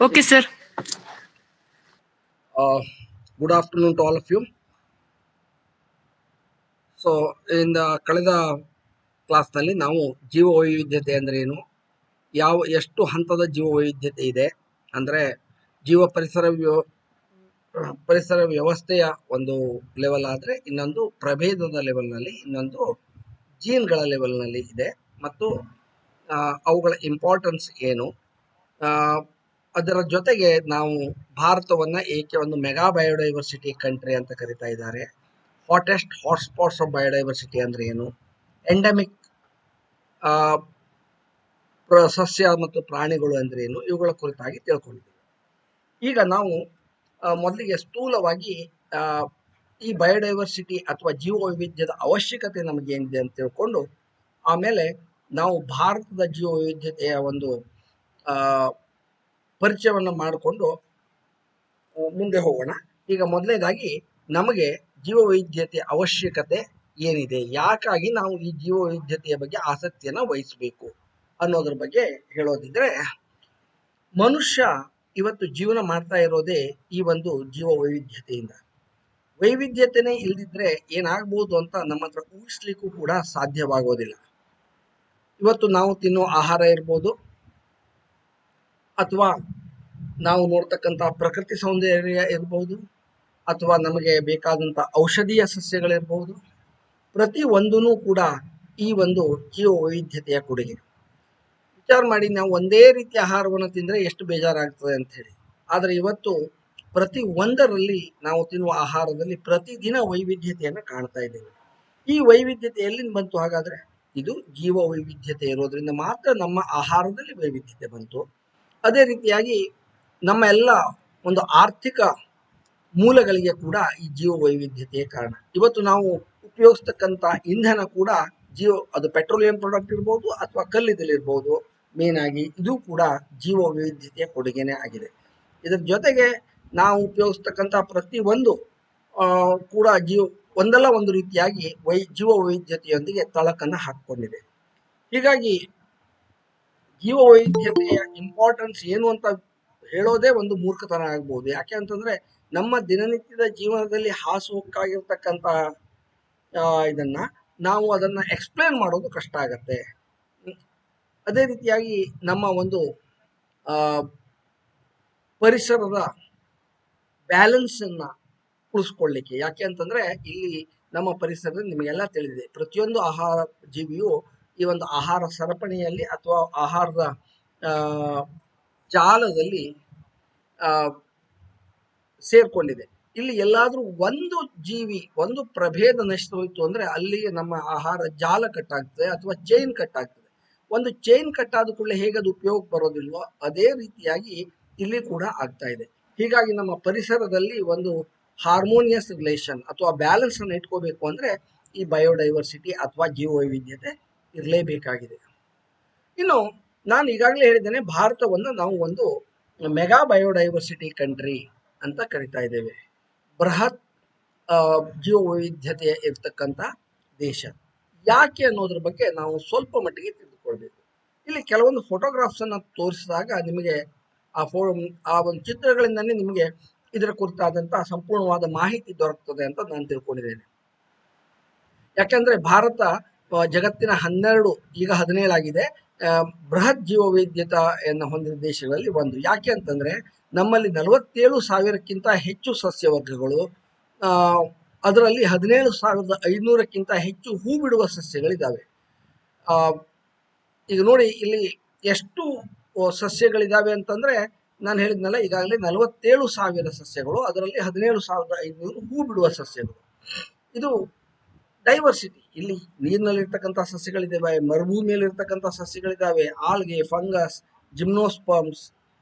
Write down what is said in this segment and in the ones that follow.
Okay, sir. Good afternoon to all of you. So ಕಳೆದ ಕ್ಲಾಸ್ನಲ್ಲಿ ನಾವು ಜೀವ ವೈವಿಧ್ಯತೆ ಅಂದರೆ ಏನು, ಎಷ್ಟು ಹಂತದ ಜೀವ ವೈವಿಧ್ಯತೆ ಇದೆ ಅಂದರೆ ಪರಿಸರ ವ್ಯವಸ್ಥೆಯ ಒಂದು ಲೆವೆಲ್ ಆದರೆ, ಇನ್ನೊಂದು ಪ್ರಭೇದದ ಲೆವೆಲ್ನಲ್ಲಿ, ಇನ್ನೊಂದು ಜೀನ್ಗಳ ಲೆವೆಲ್ನಲ್ಲಿ ಇದೆ, ಮತ್ತು ಅವುಗಳ ಇಂಪಾರ್ಟೆನ್ಸ್ ಏನು. ಅದರ ಜೊತೆಗೆ ನಾವು ಭಾರತವನ್ನು ಏಕೆ ಒಂದು ಮೆಗಾ ಬಯೋಡೈವರ್ಸಿಟಿ ಕಂಟ್ರಿ ಅಂತ ಕರಿತಾ ಇದ್ದಾರೆ, ಹಾಟೆಸ್ಟ್ ಹಾಟ್ಸ್ಪಾಟ್ಸ್ ಆಫ್ ಬಯೋಡೈವರ್ಸಿಟಿ ಅಂದರೆ ಏನು, ಎಂಡೆಮಿಕ್ ಸಸ್ಯ ಮತ್ತು ಪ್ರಾಣಿಗಳು ಅಂದರೆ ಏನು, ಇವುಗಳ ಕುರಿತಾಗಿ ತಿಳ್ಕೊಂಡಿದ್ದೀವಿ. ಈಗ ನಾವು ಮೊದಲಿಗೆ ಸ್ಥೂಲವಾಗಿ ಈ ಬಯೋಡೈವರ್ಸಿಟಿ ಅಥವಾ ಜೀವ ವೈವಿಧ್ಯದ ಅವಶ್ಯಕತೆ ನಮಗೇನಿದೆ ಅಂತ ತಿಳ್ಕೊಂಡು, ಆಮೇಲೆ ನಾವು ಭಾರತದ ಜೀವ ವೈವಿಧ್ಯತೆಯ ಒಂದು ಪರಿಚಯವನ್ನು ಮಾಡಿಕೊಂಡು ಮುಂದೆ ಹೋಗೋಣ. ಈಗ ಮೊದಲನೇದಾಗಿ ನಮಗೆ ಜೀವ ವೈವಿಧ್ಯತೆಯ ಅವಶ್ಯಕತೆ ಏನಿದೆ, ಯಾಕಾಗಿ ನಾವು ಈ ಜೀವ ವೈವಿಧ್ಯತೆಯ ಬಗ್ಗೆ ಆಸಕ್ತಿಯನ್ನು ವಹಿಸಬೇಕು ಅನ್ನೋದ್ರ ಬಗ್ಗೆ ಹೇಳೋದಿದ್ರೆ, ಮನುಷ್ಯ ಇವತ್ತು ಜೀವನ ಮಾಡ್ತಾ ಇರೋದೇ ಈ ಒಂದು ಜೀವ ವೈವಿಧ್ಯತೆಯಿಂದ. ವೈವಿಧ್ಯತೆನೇ ಇಲ್ದಿದ್ರೆ ಏನಾಗ್ಬೋದು ಅಂತ ನಮ್ಮ ಹತ್ರ ಊಹಿಸ್ಲಿಕ್ಕೂ ಕೂಡ ಸಾಧ್ಯವಾಗೋದಿಲ್ಲ. ಇವತ್ತು ನಾವು ತಿನ್ನೋ ಆಹಾರ ಇರ್ಬೋದು, ಅಥವಾ ನಾವು ನೋಡ್ತಕ್ಕಂಥ ಪ್ರಕೃತಿ ಸೌಂದರ್ಯ ಇರ್ಬೋದು, ಅಥವಾ ನಮಗೆ ಬೇಕಾದಂಥ ಔಷಧೀಯ ಸಸ್ಯಗಳಿರ್ಬೋದು, ಪ್ರತಿ ಒಂದೂ ಕೂಡ ಈ ಒಂದು ಜೀವ ವೈವಿಧ್ಯತೆಯ ಕೊಡುಗೆ. ವಿಚಾರ ಮಾಡಿ, ನಾವು ಒಂದೇ ರೀತಿಯ ಆಹಾರವನ್ನು ತಿಂದರೆ ಎಷ್ಟು ಬೇಜಾರಾಗ್ತದೆ ಅಂತ ಹೇಳಿ. ಆದರೆ ಇವತ್ತು ಪ್ರತಿ ಒಂದರಲ್ಲಿ, ನಾವು ತಿನ್ನುವ ಆಹಾರದಲ್ಲಿ ಪ್ರತಿದಿನ ವೈವಿಧ್ಯತೆಯನ್ನು ಕಾಣ್ತಾ ಇದ್ದೇವೆ. ಈ ವೈವಿಧ್ಯತೆ ಎಲ್ಲಿಂದ ಬಂತು ಹಾಗಾದ್ರೆ? ಇದು ಜೀವ ವೈವಿಧ್ಯತೆ ಇರೋದ್ರಿಂದ ಮಾತ್ರ ನಮ್ಮ ಆಹಾರದಲ್ಲಿ ವೈವಿಧ್ಯತೆ ಬಂತು. ಅದೇ ರೀತಿಯಾಗಿ ನಮ್ಮ ಎಲ್ಲ ಒಂದು ಆರ್ಥಿಕ ಮೂಲಗಳಿಗೆ ಕೂಡ ಈ ಜೀವ ವೈವಿಧ್ಯತೆಯ ಕಾರಣ. ಇವತ್ತು ನಾವು ಉಪಯೋಗಿಸ್ತಕ್ಕಂಥ ಇಂಧನ ಕೂಡ ಅದು ಪೆಟ್ರೋಲಿಯಂ ಪ್ರಾಡಕ್ಟ್ ಇರ್ಬೋದು ಅಥವಾ ಕಲ್ಲಿದ್ದಲಿರ್ಬೋದು, ಮೇನ್ ಆಗಿ ಇದು ಕೂಡ ಜೀವ ವೈವಿಧ್ಯತೆಯ ಕೊಡುಗೆನೇ ಆಗಿದೆ. ಇದರ ಜೊತೆಗೆ ನಾವು ಉಪಯೋಗಿಸ್ತಕ್ಕಂಥ ಪ್ರತಿ ಒಂದು ಕೂಡ ಒಂದಲ್ಲ ಒಂದು ರೀತಿಯಾಗಿ ಜೀವ ವೈವಿಧ್ಯತೆಯೊಂದಿಗೆ ತಳಕನ್ನು ಹಾಕಿಕೊಂಡಿದೆ. ಹೀಗಾಗಿ ಜೀವ ವೈವಿಧ್ಯತೆಯ ಇಂಪಾರ್ಟೆನ್ಸ್ ಏನು ಅಂತ ಹೇಳೋದೇ ಒಂದು ಮೂರ್ಖತನ ಆಗ್ಬೋದು. ಯಾಕೆ ಅಂತಂದ್ರೆ, ನಮ್ಮ ದಿನನಿತ್ಯದ ಜೀವನದಲ್ಲಿ ಹಾಸುಹೊಕ್ಕಾಗಿರ್ತಕ್ಕಂಥ ಇದನ್ನ ನಾವು ಅದನ್ನ ಎಕ್ಸ್ಪ್ಲೇನ್ ಮಾಡೋದು ಕಷ್ಟ ಆಗತ್ತೆ. ಅದೇ ರೀತಿಯಾಗಿ ನಮ್ಮ ಒಂದು ಪರಿಸರದ ಬ್ಯಾಲೆನ್ಸ್ ಅನ್ನ ಉಳಿಸ್ಕೊಳ್ಳಿಕ್ಕೆ, ಯಾಕೆ ಅಂತಂದ್ರೆ ಇಲ್ಲಿ ನಮ್ಮ ಪರಿಸರದಲ್ಲಿ ನಿಮಗೆಲ್ಲ ತಿಳಿದಿದೆ, ಪ್ರತಿಯೊಂದು ಆಹಾರ ಜೀವಿಯು ಈ ಒಂದು ಆಹಾರ ಸರಪಣಿಯಲ್ಲಿ ಅಥವಾ ಆಹಾರದ ಜಾಲದಲ್ಲಿ ಸೇರ್ಕೊಂಡಿದೆ. ಇಲ್ಲಿ ಎಲ್ಲಾದ್ರೂ ಒಂದು ಜೀವಿ, ಒಂದು ಪ್ರಭೇದ ನಷ್ಟ ಹೋಯ್ತು ಅಂದ್ರೆ ಅಲ್ಲಿಗೆ ನಮ್ಮ ಆಹಾರ ಜಾಲ ಕಟ್ಟಾಗ್ತದೆ ಅಥವಾ ಚೈನ್ ಕಟ್ಟಾಗ್ತದೆ. ಒಂದು ಚೈನ್ ಕಟ್ಟಾದ ಕೂಡಲೇ ಹೇಗೆ ಅದು ಉಪಯೋಗ ಬರೋದಿಲ್ವೋ ಅದೇ ರೀತಿಯಾಗಿ ಇಲ್ಲಿ ಕೂಡ ಆಗ್ತಾ ಇದೆ. ಹೀಗಾಗಿ ನಮ್ಮ ಪರಿಸರದಲ್ಲಿ ಒಂದು ಹಾರ್ಮೋನಿಯಸ್ ರಿಲೇಷನ್ ಅಥವಾ ಬ್ಯಾಲೆನ್ಸ್ ಅನ್ನು ಇಟ್ಕೋಬೇಕು ಅಂದ್ರೆ ಈ ಬಯೋಡೈವರ್ಸಿಟಿ ಅಥವಾ ಜೀವ ವೈವಿಧ್ಯತೆ ಇರಲೇಬೇಕಾಗಿದೆ. ಇನ್ನು ನಾನು ಈಗಾಗಲೇ ಹೇಳಿದ್ದೇನೆ, ಭಾರತವನ್ನು ನಾವು ಒಂದು ಮೆಗಾ ಬಯೋಡೈವರ್ಸಿಟಿ ಕಂಟ್ರಿ ಅಂತ ಕರಿತಾ ಇದ್ದೇವೆ. ಬೃಹತ್ ಜೀವ ವೈವಿಧ್ಯತೆ ಇರ್ತಕ್ಕಂಥ ದೇಶ. ಯಾಕೆ ಅನ್ನೋದ್ರ ಬಗ್ಗೆ ನಾವು ಸ್ವಲ್ಪ ಮಟ್ಟಿಗೆ ತಿಳಿದುಕೊಳ್ಬೇಕು. ಇಲ್ಲಿ ಕೆಲವೊಂದು ಫೋಟೋಗ್ರಾಫ್ಸ್ ಅನ್ನ ತೋರಿಸಿದಾಗ ನಿಮಗೆ ಆ ಒಂದು ಚಿತ್ರಗಳಿಂದನೇ ನಿಮಗೆ ಇದರ ಕುರಿತಾದಂತಹ ಸಂಪೂರ್ಣವಾದ ಮಾಹಿತಿ ದೊರಕುತ್ತದೆ ಅಂತ ನಾನು ತಿಳ್ಕೊಂಡಿದ್ದೇನೆ. ಯಾಕೆಂದ್ರೆ ಭಾರತ ಜಗತ್ತಿನ 12, ಈಗ 17 ಆಗಿದೆ, ಬೃಹತ್ ಜೀವ ವೈವಿಧ್ಯತೆಯನ್ನು ಹೊಂದಿದ ದೇಶಗಳಲ್ಲಿ ಒಂದು. ಯಾಕೆ ಅಂತಂದ್ರೆ, ನಮ್ಮಲ್ಲಿ 47,000ಕ್ಕಿಂತ ಹೆಚ್ಚು ಸಸ್ಯವರ್ಗಗಳು, ಅದರಲ್ಲಿ 17,500ಕ್ಕಿಂತ ಹೆಚ್ಚು ಹೂ ಬಿಡುವ ಸಸ್ಯಗಳಿದ್ದಾವೆ. ಈಗ ನೋಡಿ, ಇಲ್ಲಿ ಎಷ್ಟು ಸಸ್ಯಗಳಿದ್ದಾವೆ ಅಂತಂದ್ರೆ, ನಾನು ಹೇಳಿದ್ನಲ್ಲ ಈಗಾಗಲೇ 47,000 ಸಸ್ಯಗಳು, ಅದರಲ್ಲಿ 17,500 ಹೂ ಬಿಡುವ ಸಸ್ಯಗಳು. ಇದು ಡೈವರ್ಸಿಟಿ. ಇಲ್ಲಿ ನೀರಿನಲ್ಲಿರ್ತಕ್ಕಂಥ ಸಸ್ಯಗಳಿದ್ದಾವೆ, ಮರುಭೂಮಿಯಲ್ಲಿರ್ತಕ್ಕಂಥ ಸಸ್ಯಗಳಿದ್ದಾವೆ, ಆಲ್ಗೆ, ಫಂಗಸ್, ಜಿಮ್ನೋಸ್ಪರ್ಮ್ಸ್,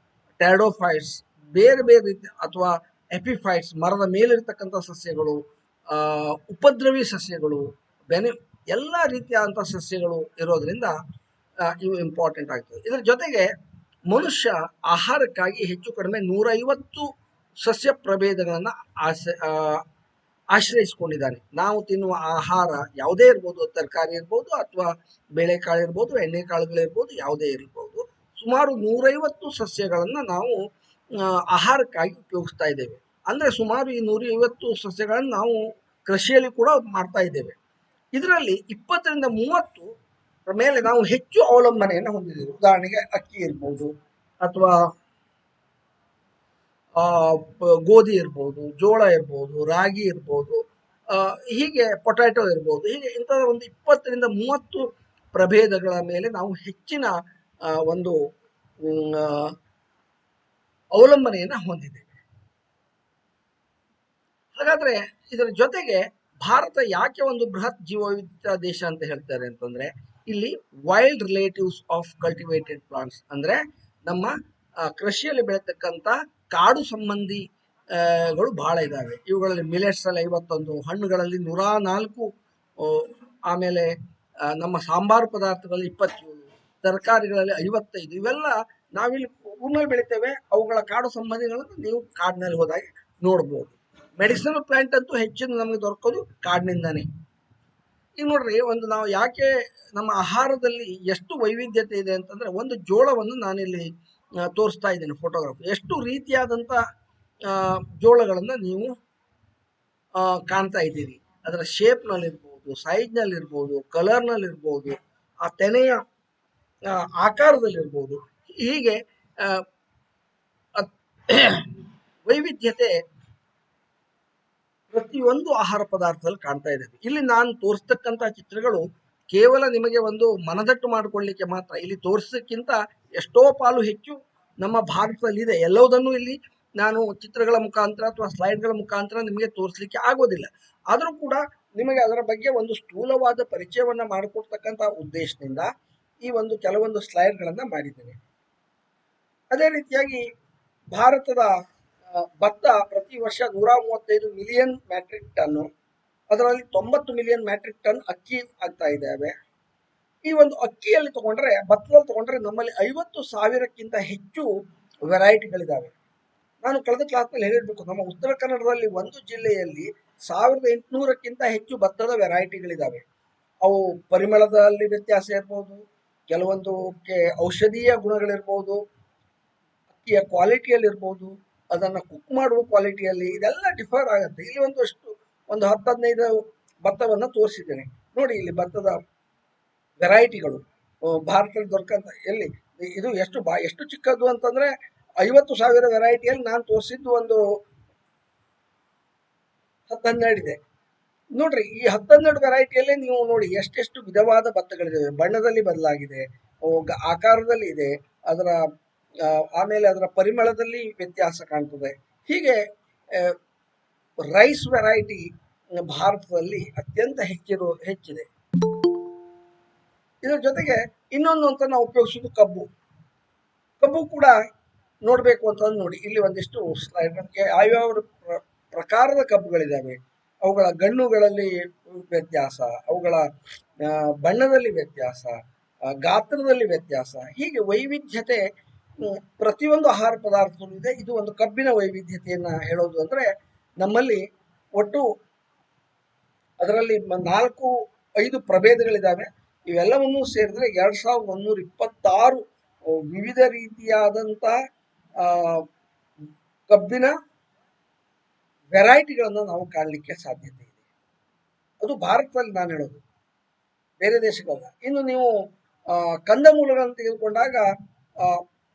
ಟ್ಯಾಡೋಫೈಟ್ಸ್, ಬೇರೆ ಬೇರೆ ರೀತಿ, ಅಥವಾ ಎಪಿಫೈಟ್ಸ್, ಮರದ ಮೇಲಿರ್ತಕ್ಕಂಥ ಸಸ್ಯಗಳು, ಉಪದ್ರವಿ ಸಸ್ಯಗಳು, ಎಲ್ಲ ರೀತಿಯಾದಂಥ ಸಸ್ಯಗಳು ಇರೋದ್ರಿಂದ ಇವು ಇಂಪಾರ್ಟೆಂಟ್ ಆಗ್ತದೆ. ಇದರ ಜೊತೆಗೆ ಮನುಷ್ಯ ಆಹಾರಕ್ಕಾಗಿ ಹೆಚ್ಚು ಕಡಿಮೆ 150 ಸಸ್ಯ ಪ್ರಭೇದಗಳನ್ನು ಆಶ್ರಯಿಸಿಕೊಂಡಿದ್ದಾನೆ. ನಾವು ತಿನ್ನುವ ಆಹಾರ ಯಾವುದೇ ಇರ್ಬೋದು, ತರಕಾರಿ ಇರ್ಬೋದು ಅಥವಾ ಬೇಳೆಕಾಳು ಇರ್ಬೋದು, ಎಣ್ಣೆಕಾಳುಗಳಿರ್ಬೋದು, ಯಾವುದೇ ಇರ್ಬೋದು, ಸುಮಾರು 150 ಸಸ್ಯಗಳನ್ನು ನಾವು ಆಹಾರಕ್ಕಾಗಿ ಉಪಯೋಗಿಸ್ತಾ ಇದ್ದೇವೆ. ಅಂದರೆ ಸುಮಾರು ಈ 150 ಸಸ್ಯಗಳನ್ನು ನಾವು ಕೃಷಿಯಲ್ಲಿ ಕೂಡ ಮಾಡ್ತಾ ಇದ್ದೇವೆ. ಇದರಲ್ಲಿ 20ರಿಂದ 30 ಮೇಲೆ ನಾವು ಹೆಚ್ಚು ಅವಲಂಬನೆಯನ್ನು ಹೊಂದಿದ್ದೇವೆ. ಉದಾಹರಣೆಗೆ ಅಕ್ಕಿ ಇರ್ಬೋದು, ಅಥವಾ ಗೋಧಿ ಇರ್ಬೋದು, ಜೋಳ ಇರ್ಬೋದು, ರಾಗಿ ಇರ್ಬೋದು, ಹೀಗೆ ಪೊಟ್ಯಾಟೊ ಇರ್ಬೋದು. ಹೀಗೆ ಇಂಥ ಒಂದು 20ರಿಂದ 30 ಪ್ರಭೇದಗಳ ಮೇಲೆ ನಾವು ಹೆಚ್ಚಿನ ಒಂದು ಅವಲಂಬನೆಯನ್ನು ಹೊಂದಿದ್ದೇವೆ. ಹಾಗಾದ್ರೆ ಇದರ ಜೊತೆಗೆ ಭಾರತ ಯಾಕೆ ಒಂದು ಬೃಹತ್ ಜೀವವೈವಿಧ್ಯ ದೇಶ ಅಂತ ಹೇಳ್ತಾರೆ ಅಂತಂದ್ರೆ, ಇಲ್ಲಿ wild relatives of cultivated plants ಅಂದ್ರೆ ನಮ್ಮ ಕೃಷಿಯಲ್ಲಿ ಬೆಳೀತಕ್ಕಂಥ ಕಾಡು ಸಂಬಂಧಿ ಗಳು ಬಹಳ ಇದ್ದಾವೆ. ಇವುಗಳಲ್ಲಿ ಮಿಲೆಟ್ಸ್ ಅಲ್ಲಿ 51, ಹಣ್ಣುಗಳಲ್ಲಿ 104, ಆಮೇಲೆ ನಮ್ಮ ಸಾಂಬಾರು ಪದಾರ್ಥಗಳಲ್ಲಿ 27, ತರಕಾರಿಗಳಲ್ಲಿ 55. ಇವೆಲ್ಲ ನಾವಿಲ್ಲಿ ಊರಿನಲ್ಲಿ ಬೆಳಿತೇವೆ. ಅವುಗಳ ಕಾಡು ಸಂಬಂಧಿಗಳನ್ನು ನೀವು ಕಾಡಿನಲ್ಲಿ ಹೋದಾಗ ನೋಡ್ಬೋದು. ಮೆಡಿಸಿನಲ್ ಪ್ಲಾಂಟ್ ಅಂತೂ ಹೆಚ್ಚಿನ ನಮಗೆ ದೊರಕೋದು ಕಾಡಿನಿಂದಾನೇ. ಈಗ ನೋಡ್ರಿ, ಒಂದು ನಾವು ಯಾಕೆ ನಮ್ಮ ಆಹಾರದಲ್ಲಿ ಎಷ್ಟು ವೈವಿಧ್ಯತೆ ಇದೆ ಅಂತಂದ್ರೆ, ಒಂದು ಜೋಳವನ್ನು ನಾನಿಲ್ಲಿ ತೋರಿಸ್ತಾ ಇದ್ದೇನೆ ಫೋಟೋಗ್ರಾಫ್. ಎಷ್ಟು ರೀತಿಯಾದಂಥ ಜೋಳಗಳನ್ನು ನೀವು ಕಾಣ್ತಾ ಇದ್ದೀರಿ. ಅದರ ಶೇಪ್ನಲ್ಲಿರ್ಬೋದು, ಸೈಜ್ನಲ್ಲಿರ್ಬೋದು, ಕಲರ್ನಲ್ಲಿರ್ಬೋದು, ಆ ತೆನೆಯ ಆಕಾರದಲ್ಲಿರ್ಬೋದು. ಹೀಗೆ ವೈವಿಧ್ಯತೆ ಪ್ರತಿಯೊಂದು ಆಹಾರ ಪದಾರ್ಥದಲ್ಲಿ ಕಾಣ್ತಾ ಇದ್ದೇವೆ. ಇಲ್ಲಿ ನಾನು ತೋರಿಸ್ತಕ್ಕಂಥ ಚಿತ್ರಗಳು ಕೇವಲ ನಿಮಗೆ ಒಂದು ಮನದಟ್ಟು ಮಾಡಿಕೊಳ್ಳಿಕ್ಕೆ ಮಾತ್ರ. ಇಲ್ಲಿ ತೋರಿಸೋಕ್ಕಿಂತ ಎಷ್ಟೋ ಪಾಲು ಹೆಚ್ಚು ನಮ್ಮ ಭಾರತದಲ್ಲಿದೆ. ಎಲ್ಲವುದನ್ನು ಇಲ್ಲಿ ನಾನು ಚಿತ್ರಗಳ ಮುಖಾಂತರ ಅಥವಾ ಸ್ಲೈಡ್ಗಳ ಮುಖಾಂತರ ನಿಮಗೆ ತೋರಿಸಲಿಕ್ಕೆ ಆಗೋದಿಲ್ಲ. ಆದರೂ ಕೂಡ ನಿಮಗೆ ಅದರ ಬಗ್ಗೆ ಒಂದು ಸ್ಥೂಲವಾದ ಪರಿಚಯವನ್ನ ಮಾಡಿಕೊಡ್ತಕ್ಕಂಥ ಉದ್ದೇಶದಿಂದ ಈ ಒಂದು ಕೆಲವೊಂದು ಸ್ಲೈಡ್ಗಳನ್ನು ಮಾಡಿದ್ದೇನೆ. ಅದೇ ರೀತಿಯಾಗಿ ಭಾರತದ ಭತ್ತ ಪ್ರತಿ ವರ್ಷ 135 ಮಿಲಿಯನ್ ಮ್ಯಾಟ್ರಿಕ್ ಟನ್ನು, ಅದರಲ್ಲಿ 90 ಮಿಲಿಯನ್ ಮ್ಯಾಟ್ರಿಕ್ ಟನ್ ಅಕ್ಕಿ ಆಗ್ತಾ ಇದ್ದಾವೆ. ಈ ಒಂದು ಅಕ್ಕಿಯಲ್ಲಿ ತಗೊಂಡ್ರೆ, ಭತ್ತದಲ್ಲಿ ತಗೊಂಡ್ರೆ ನಮ್ಮಲ್ಲಿ 50,000ಕ್ಕಿಂತ ಹೆಚ್ಚು ವೆರೈಟಿಗಳಿದ್ದಾವೆ. ನಾನು ಕಳೆದ ಕ್ಲಾಸ್ನಲ್ಲಿ ಹೇಳಿರ್ಬೇಕು, ನಮ್ಮ ಉತ್ತರ ಕನ್ನಡದಲ್ಲಿ ಒಂದು ಜಿಲ್ಲೆಯಲ್ಲಿ 1800ಕ್ಕಿಂತ ಹೆಚ್ಚು ಭತ್ತದ ವೆರೈಟಿಗಳಿದ್ದಾವೆ. ಅವು ಪರಿಮಳದಲ್ಲಿ ವ್ಯತ್ಯಾಸ ಇರ್ಬೋದು, ಕೆಲವೊಂದಕ್ಕೆ ಔಷಧೀಯ ಗುಣಗಳಿರ್ಬೋದು, ಅಕ್ಕಿಯ ಕ್ವಾಲಿಟಿಯಲ್ಲಿ ಇರ್ಬೋದು, ಅದನ್ನು ಕುಕ್ ಮಾಡುವ ಕ್ವಾಲಿಟಿಯಲ್ಲಿ, ಇದೆಲ್ಲ ಡಿಫರ್ ಆಗುತ್ತೆ. ಇಲ್ಲಿ ಒಂದು 10-15 ಭತ್ತವನ್ನು ತೋರಿಸಿದ್ದೇನೆ ನೋಡಿ. ಇಲ್ಲಿ ಭತ್ತದ ವೆರೈಟಿಗಳು ಭಾರತದಲ್ಲಿ ದೊರಕಂತ ಎಲ್ಲಿ ಇದು ಎಷ್ಟು ಚಿಕ್ಕದ್ದು ಅಂತಂದ್ರೆ 50,000 ವೆರೈಟಿಯಲ್ಲಿ ನಾನು ತೋರಿಸಿದ್ದು ಒಂದು 10-12 ಇದೆ ನೋಡ್ರಿ. ಈ 10-12 ವೆರೈಟಿಯಲ್ಲೇ ನೀವು ನೋಡಿ ಎಷ್ಟೆಷ್ಟು ವಿಧವಾದ ಭತ್ತಗಳಿದ್ದಾವೆ. ಬಣ್ಣದಲ್ಲಿ ಬದಲಾಗಿದೆ, ಆಕಾರದಲ್ಲಿ ಇದೆ, ಅದರ ಆಮೇಲೆ ಅದರ ಪರಿಮಳದಲ್ಲಿ ವ್ಯತ್ಯಾಸ ಕಾಣ್ತದೆ. ಹೀಗೆ ರೈಸ್ ವೆರೈಟಿ ಭಾರತದಲ್ಲಿ ಅತ್ಯಂತ ಹೆಚ್ಚಿದೆ. ಇದರ ಜೊತೆಗೆ ಇನ್ನೊಂದು ಅಂತ ನಾವು ಉಪಯೋಗಿಸೋದು ಕಬ್ಬು ಕೂಡ ನೋಡಬೇಕು ಅಂತಂದು ನೋಡಿ. ಇಲ್ಲಿ ಒಂದಿಷ್ಟು ಸ್ಲೈಡ್ ಯಾವ್ಯಾವ ಪ್ರಕಾರದ ಕಬ್ಬುಗಳಿದ್ದಾವೆ, ಅವುಗಳ ಗಣ್ಣುಗಳಲ್ಲಿ ವ್ಯತ್ಯಾಸ, ಅವುಗಳ ಬಣ್ಣದಲ್ಲಿ ವ್ಯತ್ಯಾಸ, ಗಾತ್ರದಲ್ಲಿ ವ್ಯತ್ಯಾಸ, ಹೀಗೆ ವೈವಿಧ್ಯತೆ ಪ್ರತಿಯೊಂದು ಆಹಾರ ಪದಾರ್ಥದಲ್ಲೂ ಇದೆ. ಇದು ಒಂದು ಕಬ್ಬಿನ ವೈವಿಧ್ಯತೆಯನ್ನ ಹೇಳೋದು ಅಂದ್ರೆ, ನಮ್ಮಲ್ಲಿ ಒಟ್ಟು ಅದರಲ್ಲಿ 4-5 ಪ್ರಭೇದಗಳಿದ್ದಾವೆ. ಇವೆಲ್ಲವನ್ನೂ ಸೇರಿದ್ರೆ 2126 ವಿವಿಧ ರೀತಿಯಾದಂಥ ಕಬ್ಬಿನ ವೆರೈಟಿಗಳನ್ನು ನಾವು ಕಾಣಲಿಕ್ಕೆ ಸಾಧ್ಯತೆ ಇದೆ. ಅದು ಭಾರತದಲ್ಲಿ ನಾನು ಹೇಳೋದು, ಬೇರೆ ದೇಶಗಳಲ್ಲ. ಇನ್ನು ನೀವು ಕಂದಮೂಲಗಳನ್ನು ತೆಗೆದುಕೊಂಡಾಗ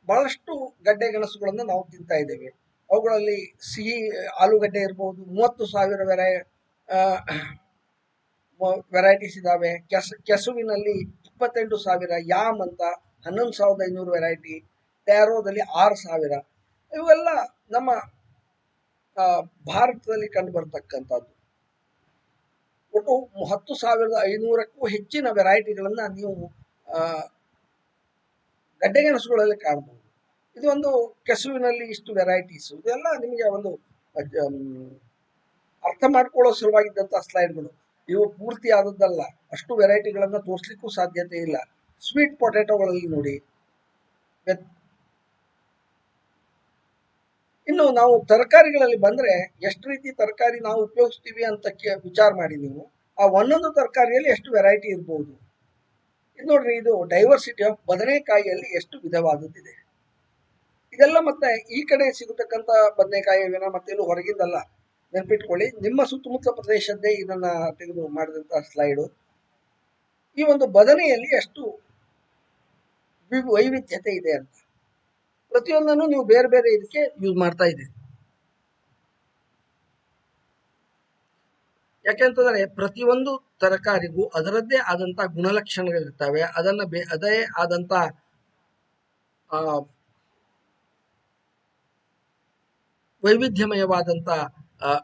ಬಹಳಷ್ಟು ಗಡ್ಡೆ ಗೆಣಸುಗಳನ್ನು ನಾವು ತಿಂತಾ ಇದ್ದೇವೆ. ಅವುಗಳಲ್ಲಿ ಸಿಹಿ ಆಲೂಗಡ್ಡೆ ಇರ್ಬೋದು, 30,000 ವೆರೈಟೀಸ್ ಇದ್ದಾವೆ. ಕೆಸುವಿನಲ್ಲಿ 28,000, ಯಾಮ್ ಅಂತ 11,500 ವೆರೈಟಿ, ಟ್ಯಾರೋದಲ್ಲಿ 6,000. ಇವೆಲ್ಲ ನಮ್ಮ ಭಾರತದಲ್ಲಿ ಕಂಡು ಬರ್ತಕ್ಕಂಥದ್ದು. ಒಟ್ಟು 10,500ಕ್ಕೂ ಹೆಚ್ಚಿನ ವೆರೈಟಿಗಳನ್ನ ನೀವು ಗಡ್ಡೆಗೆಣಸುಗಳಲ್ಲಿ ಕಾಣಬಹುದು. ಇದು ಒಂದು ಕೆಸುವಿನಲ್ಲಿ ಇಷ್ಟು ವೆರೈಟೀಸ್, ಇದೆಲ್ಲ ನಿಮಗೆ ಒಂದು ಅರ್ಥ ಮಾಡ್ಕೊಳ್ಳೋ ಸಲುವಾಗಿದ್ದಂಥ ಸ್ಲೈಡ್ಗಳು. ಇವು ಪೂರ್ತಿ ಆದದ್ದಲ್ಲ, ಅಷ್ಟು ವೆರೈಟಿಗಳನ್ನು ತೋರಿಸ್ಲಿಕ್ಕೂ ಸಾಧ್ಯತೆ ಇಲ್ಲ. ಸ್ವೀಟ್ ಪೊಟ್ಯಾಟೋಗಳಲ್ಲಿ ನೋಡಿ. ಇನ್ನು ನಾವು ತರಕಾರಿಗಳಲ್ಲಿ ಬಂದ್ರೆ, ಎಷ್ಟು ರೀತಿ ತರಕಾರಿ ನಾವು ಉಪಯೋಗಿಸ್ತೀವಿ ಅಂತ ವಿಚಾರ ಮಾಡಿ ನೀವು. ಆ ಒಂದೊಂದು ತರಕಾರಿಯಲ್ಲಿ ಎಷ್ಟು ವೆರೈಟಿ ಇರ್ಬೋದು. ಇದು ನೋಡ್ರಿ, ಇದು ಡೈವರ್ಸಿಟಿ ಆಫ್ ಬದನೆಕಾಯಿಯಲ್ಲಿ ಎಷ್ಟು ವಿಧವಾದದ್ದಿದೆ. ಇದೆಲ್ಲ ಮತ್ತೆ ಈ ಕಡೆ ಸಿಗತಕ್ಕಂತ ಬದನೆಕಾಯಿ ವಿನ ಮತ್ತೇನು ಹೊರಗಿಂದಲ್ಲ. ನೆನ್ಪಿಟ್ಕೊಳ್ಳಿ, ನಿಮ್ಮ ಸುತ್ತಮುತ್ತ ಪ್ರದೇಶದ್ದೇ ಇದನ್ನ ತೆಗೆದು ಮಾಡಿದಂತ ಸ್ಲೈಡು. ಈ ಒಂದು ಬದನೆಯಲ್ಲಿ ಎಷ್ಟು ವೈವಿಧ್ಯತೆ ಇದೆ ಅಂತ, ಪ್ರತಿಯೊಂದನ್ನು ನೀವು ಬೇರೆ ಬೇರೆ ಇದಕ್ಕೆ ಯೂಸ್ ಮಾಡ್ತಾ ಇದ್ದೀರಿ. ಯಾಕೆಂತಂದ್ರೆ ಪ್ರತಿಯೊಂದು ತರಕಾರಿಗೂ ಅದರದ್ದೇ ಆದಂತ ಗುಣಲಕ್ಷಣಗಳಿರ್ತವೆ. ಅದನ್ನ ಅದೇ ಆದಂತ ವೈವಿಧ್ಯಮಯವಾದಂತ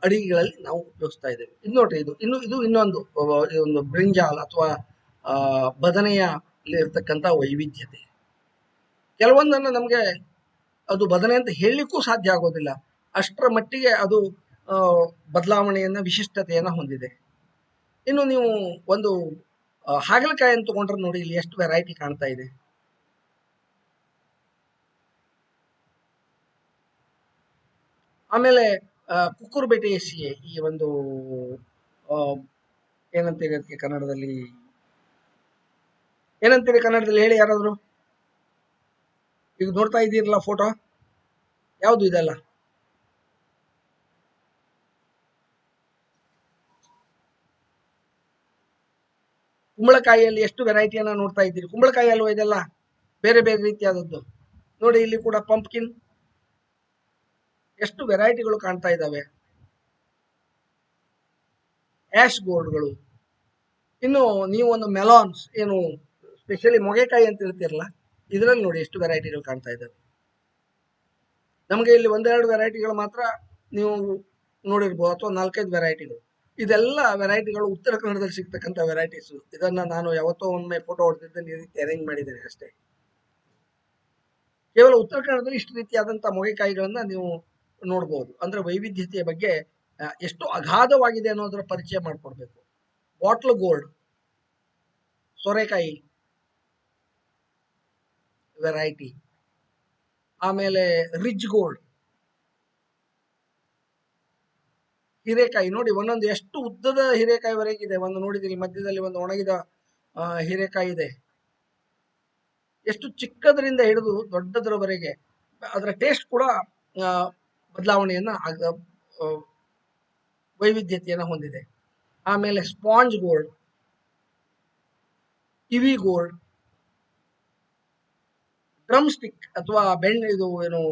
ಅಡಿಗೆಗಳಲ್ಲಿ ನಾವು ಉಪಯೋಗಿಸ್ತಾ ಇದ್ದೇವೆ. ಇದು ನೋಡ್ರಿ, ಇದು ಇನ್ನೊಂದು ಒಂದು ಬ್ರಿಂಜಾಲ್ ಅಥವಾ ಬದನೆಯಲ್ಲಿ ಇರ್ತಕ್ಕಂಥ ವೈವಿಧ್ಯತೆ. ಕೆಲವೊಂದನ್ನು ನಮಗೆ ಅದು ಬದನೆ ಅಂತ ಹೇಳಲಿಕ್ಕೂ ಸಾಧ್ಯ ಆಗೋದಿಲ್ಲ, ಅಷ್ಟರ ಮಟ್ಟಿಗೆ ಅದು ಬದಲಾವಣೆಯನ್ನ ವಿಶಿಷ್ಟತೆಯನ್ನ ಹೊಂದಿದೆ. ಇನ್ನು ನೀವು ಒಂದು ಹಾಗಲಕಾಯಿಯನ್ನು ತಗೊಂಡ್ರೆ ನೋಡಿ, ಇಲ್ಲಿ ಎಷ್ಟು ವೆರೈಟಿ ಕಾಣ್ತಾ ಇದೆ. ಆಮೇಲೆ ಕುಕ್ಕುರ್ಬಿಟೇಸಿಯೆ, ಈ ಒಂದು ಏನಂತೀರಿ ಅದಕ್ಕೆ ಕನ್ನಡದಲ್ಲಿ, ಏನಂತೀರಿ ಕನ್ನಡದಲ್ಲಿ ಹೇಳಿ ಯಾರಾದ್ರು? ಈಗ ನೋಡ್ತಾ ಇದ್ದೀರಲ್ಲ ಫೋಟೋ, ಯಾವುದು ಇದೆಲ್ಲ? ಕುಂಬಳಕಾಯಿಯಲ್ಲಿ ಎಷ್ಟು ವೆರೈಟಿಯನ್ನ ನೋಡ್ತಾ ಇದ್ದೀರಿ. ಕುಂಬಳಕಾಯಿ ಅಲ್ವಾ ಇದೆಲ್ಲ, ಬೇರೆ ಬೇರೆ ರೀತಿಯಾದದ್ದು. ನೋಡಿ, ಇಲ್ಲಿ ಕೂಡ ಪಂಪ್ಕಿನ್, ಎಷ್ಟು ವೆರೈಟಿಗಳು ಕಾಣ್ತಾ ಇದ್ದಾವೆ. ಆಶ್ ಗೋಲ್ಡ್ಗಳು. ಇನ್ನು ನೀವು ಒಂದು ಮೆಲಾನ್ಸ್, ಏನು ಸ್ಪೆಷಲಿ ಮೊಗೆಕಾಯಿ ಅಂತ ಹೇಳ್ತಿರಲ್ಲ, ಇದರಲ್ಲಿ ನೋಡಿ ಎಷ್ಟು ವೆರೈಟಿಗಳು ಕಾಣ್ತಾ ಇದ್ದಾವೆ. ನಮಗೆ ಇಲ್ಲಿ ಒಂದೆರಡು ವೆರೈಟಿಗಳು ಮಾತ್ರ ನೀವು ನೋಡಿರ್ಬೋದು, ಅಥವಾ 4-5 ವೆರೈಟಿಗಳು. ಇದೆಲ್ಲ ವೆರೈಟಿಗಳು ಉತ್ತರ ಕನ್ನಡದಲ್ಲಿ ಸಿಗ್ತಕ್ಕಂಥ ವೆರೈಟೀಸು. ಇದನ್ನ ನಾನು ಯಾವತ್ತೋ ಒಮ್ಮೆ ಫೋಟೋ ಹೊಡೆದಿದ್ದೆ, ಈ ರೀತಿ ಅರೇಂಜ್ ಮಾಡಿದ್ದೇನೆ ಅಷ್ಟೇ. ಕೇವಲ ಉತ್ತರ ಕನ್ನಡದಲ್ಲಿ ಇಷ್ಟು ರೀತಿಯಾದಂತಹ ಮೊಗೆಕಾಯಿಗಳನ್ನ ನೀವು ನೋಡ್ಬೋದು. ಅಂದ್ರೆ ವೈವಿಧ್ಯತೆಯ ಬಗ್ಗೆ ಎಷ್ಟು ಅಗಾಧವಾಗಿದೆ ಅನ್ನೋದರ ಪರಿಚಯ ಮಾಡಿಕೊಡ್ಬೇಕು. ಬಾಟ್ಲ್ ಗೋಲ್ಡ್, ಸೋರೆಕಾಯಿ ವೆರೈಟಿ, ಆಮೇಲೆ ರಿಚ್ ಗೋಲ್ಡ್, ಹೀರೆಕಾಯಿ ನೋಡಿ, ಒಂದೊಂದು ಎಷ್ಟು ಉದ್ದದ ಹೀರೆಕಾಯಿವರೆಗೆ ಇದೆ. ಒಂದು ನೋಡಿದಿರಿ, ಮಧ್ಯದಲ್ಲಿ ಒಂದು ಒಣಗಿದ ಹೀರೆಕಾಯಿ ಇದೆ. ಎಷ್ಟು ಚಿಕ್ಕದರಿಂದ ಹಿಡಿದು ದೊಡ್ಡದರವರೆಗೆ ಅದರ ಟೇಸ್ಟ್ ಕೂಡ ಬದಲಾವಣೆಯನ್ನ ವೈವಿಧ್ಯತೆಯನ್ನು ಹೊಂದಿದೆ. ಆಮೇಲೆ sponge gold, EV gold, drum stick ಅಥವಾ ಇದು ಏನು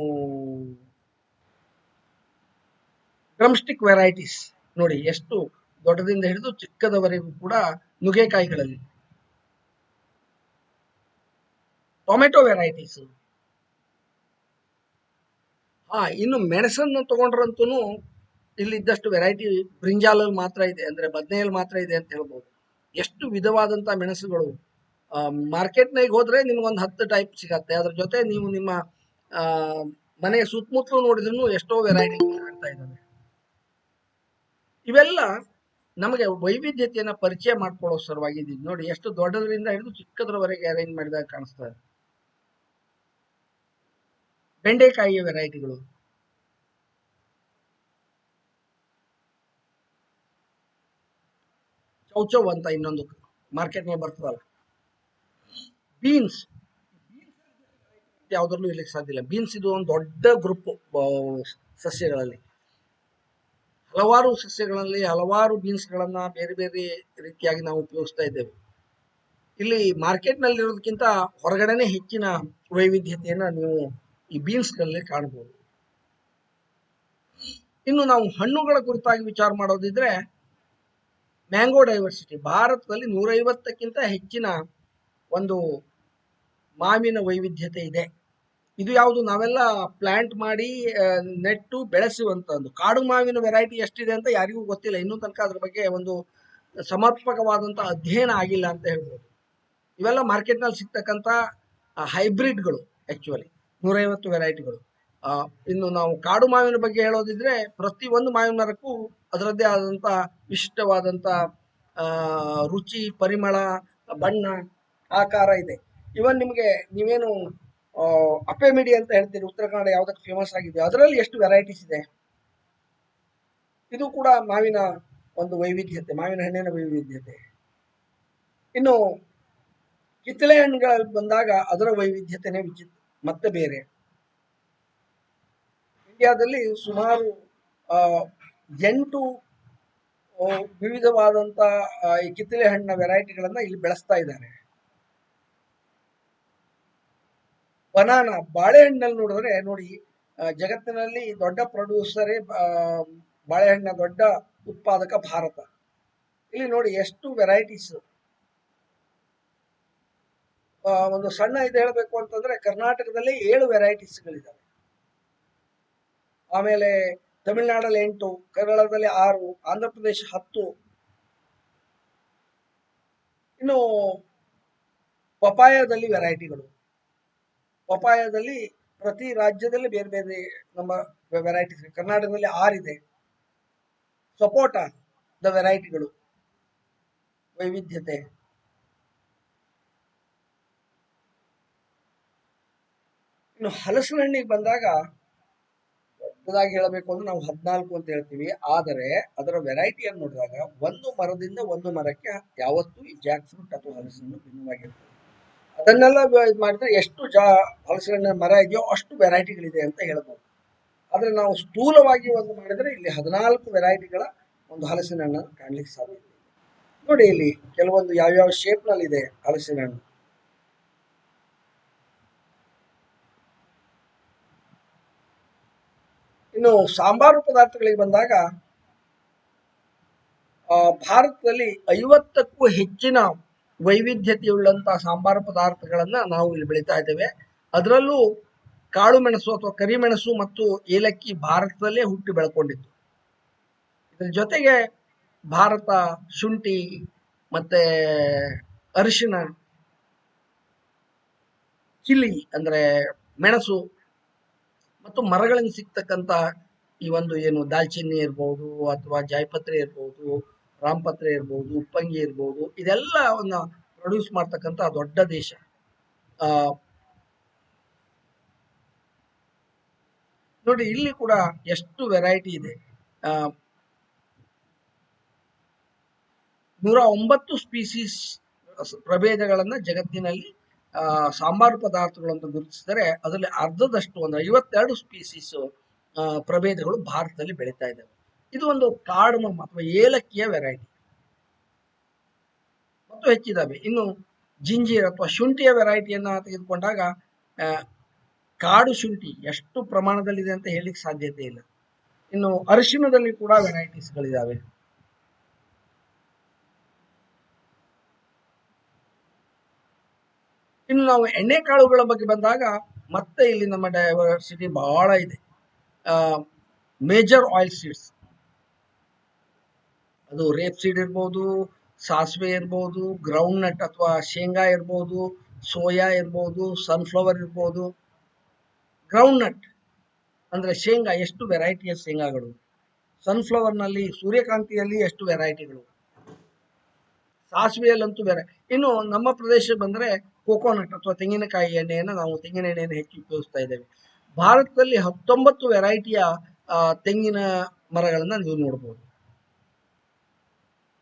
ಡ್ರಮ್ ಸ್ಟಿಕ್ ವೆರೈಟೀಸ್ ನೋಡಿ, ಎಷ್ಟು ದೊಡ್ಡದಿಂದ ಹಿಡಿದು ಚಿಕ್ಕದವರೆಗೂ ಕೂಡ ನುಗ್ಗೆಕಾಯಿಗಳಲ್ಲಿ. Tomato varieties. ಇನ್ನು ಮೆಣಸನ್ನು ತಗೊಂಡ್ರಂತೂ ಇಲ್ಲಿ ಇದ್ದಷ್ಟು ವೆರೈಟಿ ಬ್ರಿಂಜಾಲಲ್ಲಿ ಮಾತ್ರ ಇದೆ, ಅಂದ್ರೆ ಬದನೆಯಲ್ಲಿ ಮಾತ್ರ ಇದೆ ಅಂತ ಹೇಳ್ಬೋದು. ಎಷ್ಟು ವಿಧವಾದಂತ ಮೆಣಸುಗಳು ಮಾರ್ಕೆಟ್ನಾಗ ಹೋದ್ರೆ ನಿಮ್ಗೊಂದು 10 ಟೈಪ್ ಸಿಗತ್ತೆ. ಅದ್ರ ಜೊತೆ ನೀವು ನಿಮ್ಮ ಮನೆಯ ಸುತ್ತಮುತ್ತಲು ನೋಡಿದ್ರು ಎಷ್ಟೋ ವೆರೈಟಿ ಕಾಣ್ತಾ ಇದ್ದಾವೆ. ಇವೆಲ್ಲ ನಮಗೆ ವೈವಿಧ್ಯತೆಯನ್ನ ಪರಿಚಯ ಮಾಡ್ಕೊಳ್ಳೋ ಸಲುವಾಗಿ ನೋಡಿ, ಎಷ್ಟು ದೊಡ್ಡದರಿಂದ ಹಿಡಿದು ಚಿಕ್ಕದ್ರವರೆಗೆ ಅರೇಂಜ್ ಮಾಡಿದಾಗ ಕಾಣಿಸ್ತದೆ. ಬೆಂಡೆಕಾಯಿಯ ವೆರೈಟಿಗಳು, ಚೌಚೌ ಅಂತ ಇನ್ನೊಂದು ಮಾರ್ಕೆಟ್ ನಲ್ಲಿ ಬರ್ತದಲ್ಲ. ಬೀನ್ಸ್ ಯಾವ್ದ್ರಲ್ಲೂ ಇರ್ಲಿಕ್ಕೆ ಸಾಧ್ಯ ಇಲ್ಲ. ಬೀನ್ಸ್ ಇದು ಒಂದು ದೊಡ್ಡ ಗ್ರೂಪ್ ಸಸ್ಯಗಳಲ್ಲಿ. ಹಲವಾರು ಸಸ್ಯಗಳಲ್ಲಿ ಹಲವಾರು ಬೀನ್ಸ್ಗಳನ್ನ ಬೇರೆ ಬೇರೆ ರೀತಿಯಾಗಿ ನಾವು ಉಪಯೋಗಿಸ್ತಾ ಇದ್ದೇವೆ. ಇಲ್ಲಿ ಮಾರ್ಕೆಟ್ ನಲ್ಲಿ ಇರೋದಕ್ಕಿಂತ ಹೊರಗಡೆನೆ ಹೆಚ್ಚಿನ ವೈವಿಧ್ಯತೆಯನ್ನ ನೀವು ಈ ಬೀನ್ಸ್ಗಳಲ್ಲಿ ಕಾಣಬಹುದು. ಇನ್ನು ನಾವು ಹಣ್ಣುಗಳ ಕುರಿತಾಗಿ ವಿಚಾರ ಮಾಡೋದಿದ್ರೆ, ಮ್ಯಾಂಗೋ ಡೈವರ್ಸಿಟಿ. ಭಾರತದಲ್ಲಿ 150ಕ್ಕಿಂತ ಹೆಚ್ಚಿನ ಒಂದು ಮಾವಿನ ವೈವಿಧ್ಯತೆ ಇದೆ. ಇದು ಯಾವುದು ನಾವೆಲ್ಲ ಪ್ಲಾಂಟ್ ಮಾಡಿ ನೆಟ್ಟು ಬೆಳೆಸುವಂತದ್ದು. ಕಾಡು ಮಾವಿನ ವೆರೈಟಿ ಎಷ್ಟಿದೆ ಅಂತ ಯಾರಿಗೂ ಗೊತ್ತಿಲ್ಲ ಇನ್ನೂ ತನಕ. ಅದ್ರ ಬಗ್ಗೆ ಒಂದು ಸಮರ್ಪಕವಾದಂತ ಅಧ್ಯಯನ ಆಗಿಲ್ಲ ಅಂತ ಹೇಳ್ಬೋದು. ಇವೆಲ್ಲ ಮಾರ್ಕೆಟ್ ನಲ್ಲಿ ಸಿಗ್ತಕ್ಕಂಥ ಹೈಬ್ರಿಡ್ಗಳು. ಆಕ್ಚುಲಿ 150 ವೆರೈಟಿಗಳು. ಇನ್ನು ನಾವು ಕಾಡು ಮಾವಿನ ಬಗ್ಗೆ ಹೇಳೋದಿದ್ರೆ, ಪ್ರತಿ ಒಂದು ಮಾವಿನ ಮರಕ್ಕೂ ಅದರದ್ದೇ ಆದಂತ ವಿಶಿಷ್ಟವಾದಂತ ರುಚಿ, ಪರಿಮಳ, ಬಣ್ಣ, ಆಕಾರ ಇದೆ. ಇವನ್ ನಿಮಗೆ ನೀವೇನು ಅಪೆಮಿಡಿ ಅಂತ ಹೇಳ್ತೀರಿ, ಉತ್ತರ ಕನ್ನಡ ಯಾವ್ದಕ್ಕೆ ಫೇಮಸ್ ಆಗಿದೆ, ಅದರಲ್ಲಿ ಎಷ್ಟು ವೆರೈಟೀಸ್ ಇದೆ. ಇದು ಕೂಡ ಮಾವಿನ ಒಂದು ವೈವಿಧ್ಯತೆ, ಮಾವಿನ ಹಣ್ಣಿನ ವೈವಿಧ್ಯತೆ. ಇನ್ನು ಕಿತ್ತಳೆ ಹಣ್ಣುಗಳಲ್ಲಿ ಬಂದಾಗ ಅದರ ವೈವಿಧ್ಯತೆನೇ ಮತ್ತೆ ಬೇರೆ. ಇಂಡಿಯಾದಲ್ಲಿ ಸುಮಾರು 8 ವಿವಿಧವಾದಂಥ ಈ ಕಿತ್ತಳೆ ಹಣ್ಣಿನ ವೆರೈಟಿಗಳನ್ನ ಇಲ್ಲಿ ಬೆಳೆಸ್ತಾ ಇದ್ದಾರೆ. ಬನಾನಾ ಬಾಳೆಹಣ್ಣಲ್ಲಿ ನೋಡಿದ್ರೆ ನೋಡಿ, ಜಗತ್ತಿನಲ್ಲಿ ದೊಡ್ಡ ಪ್ರೊಡ್ಯೂಸರೇ ಬಾಳೆಹಣ್ಣಿನ ದೊಡ್ಡ ಉತ್ಪಾದಕ ಭಾರತ. ಇಲ್ಲಿ ನೋಡಿ ಎಷ್ಟು ವೆರೈಟೀಸ್. ಒಂದು ಸಣ್ಣ ಇದು ಹೇಳಬೇಕು ಅಂತಂದ್ರೆ ಕರ್ನಾಟಕದಲ್ಲಿ 7 ವೆರೈಟೀಸ್ಗಳಿದ್ದಾವೆ. ಆಮೇಲೆ ತಮಿಳುನಾಡಲ್ಲಿ 8, ಕೇರಳದಲ್ಲಿ 6, ಆಂಧ್ರ ಪ್ರದೇಶ 10. ಇನ್ನು ಪಪಾಯದಲ್ಲಿ ವೆರೈಟಿಗಳು. ಪಪಾಯದಲ್ಲಿ ಪ್ರತಿ ರಾಜ್ಯದಲ್ಲಿ ಬೇರೆ ಬೇರೆ ನಮ್ಮ ವೆರೈಟೀಸ್. ಕರ್ನಾಟಕದಲ್ಲಿ 6 ಇದೆ. ಸಪೋಟದ ವೆರೈಟಿಗಳು, ವೈವಿಧ್ಯತೆ. ಇನ್ನು ಹಲಸಿನ ಹಣ್ಣಿಗೆ ಬಂದಾಗ ದೊಡ್ಡದಾಗಿ ಹೇಳಬೇಕು ಅಂದ್ರೆ ನಾವು 14 ಅಂತ ಹೇಳ್ತೀವಿ. ಆದರೆ ಅದರ ವೆರೈಟಿಯನ್ನು ನೋಡಿದಾಗ ಒಂದು ಮರದಿಂದ ಒಂದು ಮರಕ್ಕೆ ಯಾವತ್ತೂ ಈ ಜಾಕ್ ಫ್ರೂಟ್ ಅಥವಾ ಹಲಸಿನ ಭಿನ್ನವಾಗಿರ್ತದೆ. ಅದನ್ನೆಲ್ಲ ಇದು ಮಾಡಿದ್ರೆ ಎಷ್ಟು ಹಲಸಿನ ಮರ ಇದೆಯೋ ಅಷ್ಟು ವೆರೈಟಿಗಳಿದೆ ಅಂತ ಹೇಳ್ಬೋದು. ಆದರೆ ನಾವು ಸ್ಥೂಲವಾಗಿ ಒಂದು ಮಾಡಿದ್ರೆ ಇಲ್ಲಿ 14 ವೆರೈಟಿಗಳ ಒಂದು ಹಲಸಿನ ಹಣ್ಣನ್ನು ಕಾಣ್ಲಿಕ್ಕೆ ಸಾಧ್ಯ ಇದೆ. ನೋಡಿ ಇಲ್ಲಿ ಕೆಲವೊಂದು ಯಾವ್ಯಾವ ಶೇಪ್ ನಲ್ಲಿ ಇದೆ ಹಲಸಿನ ಹಣ್ಣು. ಇನ್ನು ಸಾಂಬಾರು ಪದಾರ್ಥಗಳಿಗೆ ಬಂದಾಗ ಭಾರತದಲ್ಲಿ 50ಕ್ಕೂ ಹೆಚ್ಚಿನ ವೈವಿಧ್ಯತೆಯುಳ್ಳಂತಹ ಸಾಂಬಾರು ಪದಾರ್ಥಗಳನ್ನ ನಾವು ಇಲ್ಲಿ ಬೆಳೀತಾ ಇದ್ದೇವೆ. ಅದರಲ್ಲೂ ಕಾಳು ಮೆಣಸು ಅಥವಾ ಕರಿಮೆಣಸು ಮತ್ತು ಏಲಕ್ಕಿ ಭಾರತದಲ್ಲೇ ಹುಟ್ಟಿ ಬೆಳ್ಕೊಂಡಿತ್ತು. ಇದರ ಜೊತೆಗೆ ಭಾರತ ಶುಂಠಿ ಮತ್ತೆ ಅರಿಶಿನ, ಚಿಲ್ಲಿ ಅಂದ್ರೆ ಮೆಣಸು ಮತ್ತು ಮರಗಳಿಂದ ಸಿಗ್ತಕ್ಕಂಥ ಈ ಒಂದು ಏನು ದಾಲ್ಚಿನ್ನಿ ಇರ್ಬೋದು ಅಥವಾ ಜಾಯ್ಪತ್ರೆ ಇರ್ಬೋದು, ರಾಮಪತ್ರೆ ಇರ್ಬೋದು, ಉಪ್ಪಂಗಿ ಇರ್ಬೋದು, ಇದೆಲ್ಲವನ್ನ ಪ್ರೊಡ್ಯೂಸ್ ಮಾಡ್ತಕ್ಕಂಥ ದೊಡ್ಡ ದೇಶ. ನೋಡಿ ಇಲ್ಲಿ ಕೂಡ ಎಷ್ಟು ವೆರೈಟಿ ಇದೆ. 109 ಸ್ಪೀಸೀಸ್ ಪ್ರಭೇದಗಳನ್ನ ಜಗತ್ತಿನಲ್ಲಿ ಸಾಂಬಾರು ಪದಾರ್ಥಗಳು ಅಂತ ಗುರುತಿಸಿದರೆ ಅದರಲ್ಲಿ ಅರ್ಧದಷ್ಟು ಒಂದು 52 ಸ್ಪೀಸೀಸ್ ಪ್ರಭೇದಗಳು ಭಾರತದಲ್ಲಿ ಬೆಳೀತಾ ಇದ್ದಾವೆ. ಇದು ಒಂದು ಕಾರ್ಡಮಮ್ ಅಥವಾ ಏಲಕ್ಕಿಯ ವೆರೈಟಿ. ಮತ್ತು ಹೆಚ್ಚಿದ್ದಾವೆ. ಇನ್ನು ಜಿಂಜೀರ್ ಅಥವಾ ಶುಂಠಿಯ ವೆರೈಟಿಯನ್ನ ತೆಗೆದುಕೊಂಡಾಗ ಕಾಡು ಶುಂಠಿ ಎಷ್ಟು ಪ್ರಮಾಣದಲ್ಲಿದೆ ಅಂತ ಹೇಳಲಿಕ್ಕೆ ಸಾಧ್ಯತೆ ಇಲ್ಲ. ಇನ್ನು ಅರಿಶಿಣದಲ್ಲಿ ಕೂಡ ವೆರೈಟೀಸ್ಗಳಿದ್ದಾವೆ. ಇನ್ನು ನಾವು ಎಣ್ಣೆಕಾಳುಗಳ ಬಗ್ಗೆ ಬಂದಾಗ ಮತ್ತೆ ಇಲ್ಲಿ ನಮ್ಮ ಡೈವರ್ಸಿಟಿ ಬಹಳ ಇದೆ. ಮೇಜರ್ ಆಯಿಲ್ ಸೀಡ್ಸ್, ಅದು ರೇಪ್ ಸೀಡ್ ಇರ್ಬೋದು, ಸಾಸಿವೆ ಇರ್ಬೋದು, ಗ್ರೌಂಡ್ ನಟ್ ಅಥವಾ ಶೇಂಗಾ ಇರ್ಬೋದು, ಸೋಯಾ ಇರ್ಬೋದು, ಸನ್ಫ್ಲವರ್ ಇರ್ಬೋದು. ಗ್ರೌಂಡ್ ನಟ್ ಅಂದ್ರೆ ಶೇಂಗಾ, ಎಷ್ಟು ವೆರೈಟಿಯ ಶೇಂಗಾಗಳು. ಸನ್ಫ್ಲವರ್ನಲ್ಲಿ, ಸೂರ್ಯಕಾಂತಿಯಲ್ಲಿ ಎಷ್ಟು ವೆರೈಟಿಗಳು. ಸಾಸಿವೆಯಲ್ಲಂತೂ ಬೇರೆ. ಇನ್ನು ನಮ್ಮ ಪ್ರದೇಶ ಬಂದರೆ ಕೋಕೋನಟ್ ಅಥವಾ ತೆಂಗಿನಕಾಯಿ ಎಣ್ಣೆಯನ್ನು ನಾವು ತೆಂಗಿನ ಎಣ್ಣೆಯನ್ನು ಹೆಚ್ಚು ಉಪಯೋಗಿಸ್ತಾ ಇದ್ದೇವೆ. ಭಾರತದಲ್ಲಿ 19 ವೆರೈಟಿಯ ತೆಂಗಿನ ಮರಗಳನ್ನ ನೀವು ನೋಡ್ಬೋದು.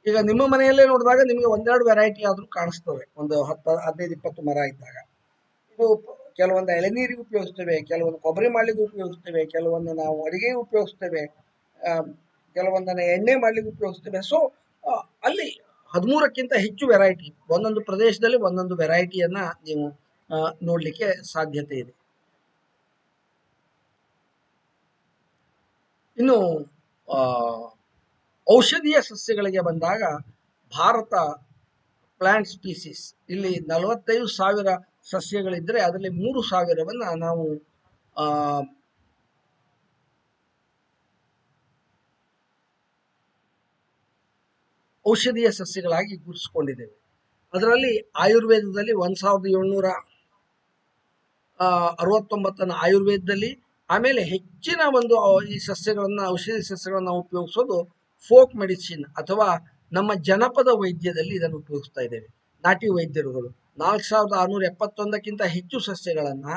ಈಗ ನಿಮ್ಮ ಮನೆಯಲ್ಲೇ ನೋಡಿದಾಗ ನಿಮಗೆ 1-2 ವೆರೈಟಿ ಆದ್ರೂ ಕಾಣಿಸ್ತವೆ, ಒಂದು 10-15-20 ಮರ ಇದ್ದಾಗ. ಇದು ಕೆಲವೊಂದು ಎಳೆನೀರಿಗೆ ಉಪಯೋಗಿಸ್ತೇವೆ, ಕೆಲವೊಂದು ಕೊಬ್ಬರಿ ಮಾಡ್ಲಿಕ್ಕೆ ಉಪಯೋಗಿಸ್ತೇವೆ, ಕೆಲವೊಂದು ನಾವು ಅಡಿಗೆಗೆ ಉಪಯೋಗಿಸ್ತೇವೆ, ಕೆಲವೊಂದನ್ನು ಎಣ್ಣೆ ಮಾಡ್ಲಿಕ್ಕೆ ಉಪಯೋಗಿಸ್ತೇವೆ. ಸೊ ಅಲ್ಲಿ 13ಕ್ಕಿಂತ ಹೆಚ್ಚು ವೆರೈಟಿ, ಒಂದೊಂದು ಪ್ರದೇಶದಲ್ಲಿ ಒಂದೊಂದು ವೆರೈಟಿಯನ್ನ ನೀವು ನೋಡ್ಲಿಕ್ಕೆ ಸಾಧ್ಯತೆ ಇದೆ. ಇನ್ನು ಔಷಧೀಯ ಸಸ್ಯಗಳಿಗೆ ಬಂದಾಗ ಭಾರತ ಪ್ಲಾಂಟ್ ಸ್ಪೀಸೀಸ್ ಇಲ್ಲಿ 45,000 ಸಸ್ಯಗಳಿದ್ರೆ ಅದರಲ್ಲಿ 3,000ವನ್ನ ನಾವು ಔಷಧೀಯ ಸಸ್ಯಗಳಾಗಿ ಗುರುತಿಸಿಕೊಂಡಿದ್ದೇವೆ. ಅದರಲ್ಲಿ ಆಯುರ್ವೇದದಲ್ಲಿ 1769 ಆಯುರ್ವೇದದಲ್ಲಿ. ಆಮೇಲೆ ಹೆಚ್ಚಿನ ಒಂದು ಈ ಸಸ್ಯಗಳನ್ನ, ಔಷಧಿ ಸಸ್ಯಗಳನ್ನ ನಾವು ಉಪಯೋಗಿಸೋದು ಫೋಕ್ ಮೆಡಿಸಿನ್ ಅಥವಾ ನಮ್ಮ ಜನಪದ ವೈದ್ಯದಲ್ಲಿ ಇದನ್ನು ಉಪಯೋಗಿಸ್ತಾ ಇದ್ದೇವೆ. ನಾಟಿ ವೈದ್ಯರುಗಳು 4671ಕ್ಕಿಂತ ಹೆಚ್ಚು ಸಸ್ಯಗಳನ್ನ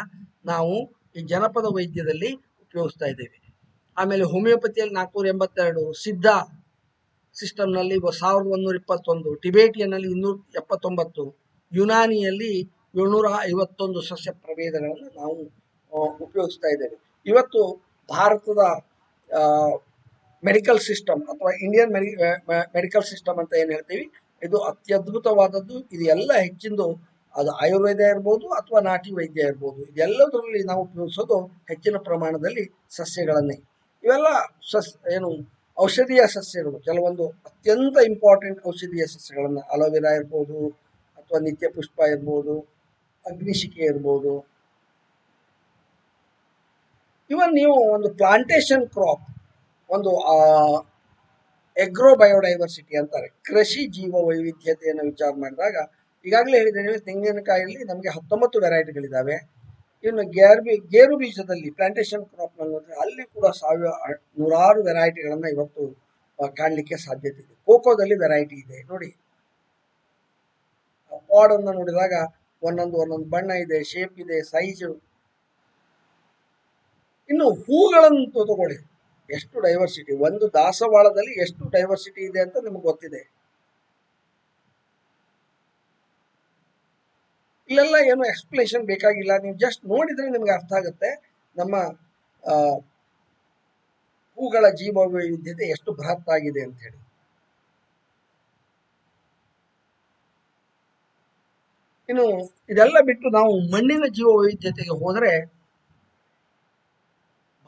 ನಾವು ಈ ಜನಪದ ವೈದ್ಯದಲ್ಲಿ ಉಪಯೋಗಿಸ್ತಾ ಇದ್ದೇವೆ. ಆಮೇಲೆ ಹೋಮಿಯೋಪತಿಯಲ್ಲಿ 482, ಸಿದ್ಧ ಸಿಸ್ಟಮ್ನಲ್ಲಿ 1121, ಟಿಬೇಟಿಯನ್ನಲ್ಲಿ 279, ಯುನಾನಿಯಲ್ಲಿ 751 ಸಸ್ಯ ಪ್ರಭೇದಗಳನ್ನು ನಾವು ಉಪಯೋಗಿಸ್ತಾ ಇದ್ದೇವೆ. ಇವತ್ತು ಭಾರತದ ಮೆಡಿಕಲ್ ಸಿಸ್ಟಮ್ ಅಥವಾ ಇಂಡಿಯನ್ ಮೆಡಿಕಲ್ ಸಿಸ್ಟಮ್ ಅಂತ ಏನು ಹೇಳ್ತೀವಿ, ಇದು ಅತ್ಯದ್ಭುತವಾದದ್ದು. ಇದು ಎಲ್ಲ ಹೆಚ್ಚಿಂದು ಅದು ಆಯುರ್ವೇದ ಇರ್ಬೋದು ಅಥವಾ ನಾಟಿ ವೈದ್ಯ ಇರ್ಬೋದು, ಇದೆಲ್ಲದರಲ್ಲಿ ನಾವು ಉಪಯೋಗಿಸೋದು ಹೆಚ್ಚಿನ ಪ್ರಮಾಣದಲ್ಲಿ ಸಸ್ಯಗಳನ್ನೇ. ಇವೆಲ್ಲ ಏನು ಔಷಧೀಯ ಸಸ್ಯಗಳು, ಕೆಲವೊಂದು ಅತ್ಯಂತ ಇಂಪಾರ್ಟೆಂಟ್ ಔಷಧೀಯ ಸಸ್ಯಗಳನ್ನು, ಅಲೋವೆರಾ ಇರ್ಬೋದು ಅಥವಾ ನಿತ್ಯ ಪುಷ್ಪ ಇರ್ಬೋದು, ಅಗ್ನಿಶಿಕೆ ಇರ್ಬೋದು. ಇವನ್ ನೀವು ಒಂದು ಪ್ಲಾಂಟೇಶನ್ ಕ್ರಾಪ್, ಒಂದು ಎಗ್ರೋ ಬಯೋಡೈವರ್ಸಿಟಿ ಅಂತಾರೆ, ಕೃಷಿ ಜೀವ ವೈವಿಧ್ಯತೆಯನ್ನು ವಿಚಾರ ಮಾಡಿದಾಗ ಈಗಾಗಲೇ ಹೇಳಿದ್ದೇನೆ, ತೆಂಗಿನಕಾಯಲ್ಲಿ ನಮಗೆ 19 ವೆರೈಟಿಗಳಿದ್ದಾವೆ. ಇನ್ನು ಗೇರು ಬೀಜದಲ್ಲಿ ಪ್ಲಾಂಟೇಶನ್ ಕ್ರಾಪ್ ಅಲ್ಲಿ ಕೂಡ ನೂರಾರು ವೆರೈಟಿಗಳನ್ನು ಇವತ್ತು ಕಾಣಲಿಕ್ಕೆ ಸಾಧ್ಯತೆ ಇದೆ. ಕೋಕೋದಲ್ಲಿ ವೆರೈಟಿ ಇದೆ ನೋಡಿ, ಪಾಡ್ ಅನ್ನು ನೋಡಿದಾಗ ಒಂದೊಂದು ಬಣ್ಣ ಇದೆ, ಶೇಪ್ ಇದೆ, ಸೈಜ್. ಇನ್ನು ಹೂಗಳನ್ನು ತಗೊಳ್ಳಿ, ಎಷ್ಟು ಡೈವರ್ಸಿಟಿ, ಒಂದು ದಾಸವಾಳದಲ್ಲಿ ಎಷ್ಟು ಡೈವರ್ಸಿಟಿ ಇದೆ ಅಂತ ನಿಮ್ಗೆ ಗೊತ್ತಿದೆ. ಇಲ್ಲೆಲ್ಲ ಏನು ಎಕ್ಸ್ಪ್ಲೇಷನ್ ಬೇಕಾಗಿಲ್ಲ, ನೀವು ಜಸ್ಟ್ ನೋಡಿದ್ರೆ ನಿಮ್ಗೆ ಅರ್ಥ ಆಗುತ್ತೆ ನಮ್ಮ ಹೂಗಳ ಜೀವ ವೈವಿಧ್ಯತೆ ಎಷ್ಟು ಬೃಹತ್ ಆಗಿದೆ ಅಂತ ಹೇಳಿ. ಇನ್ನು ಇದೆಲ್ಲ ಬಿಟ್ಟು ನಾವು ಮಣ್ಣಿನ ಜೀವ ವೈವಿಧ್ಯತೆಗೆ ಹೋದರೆ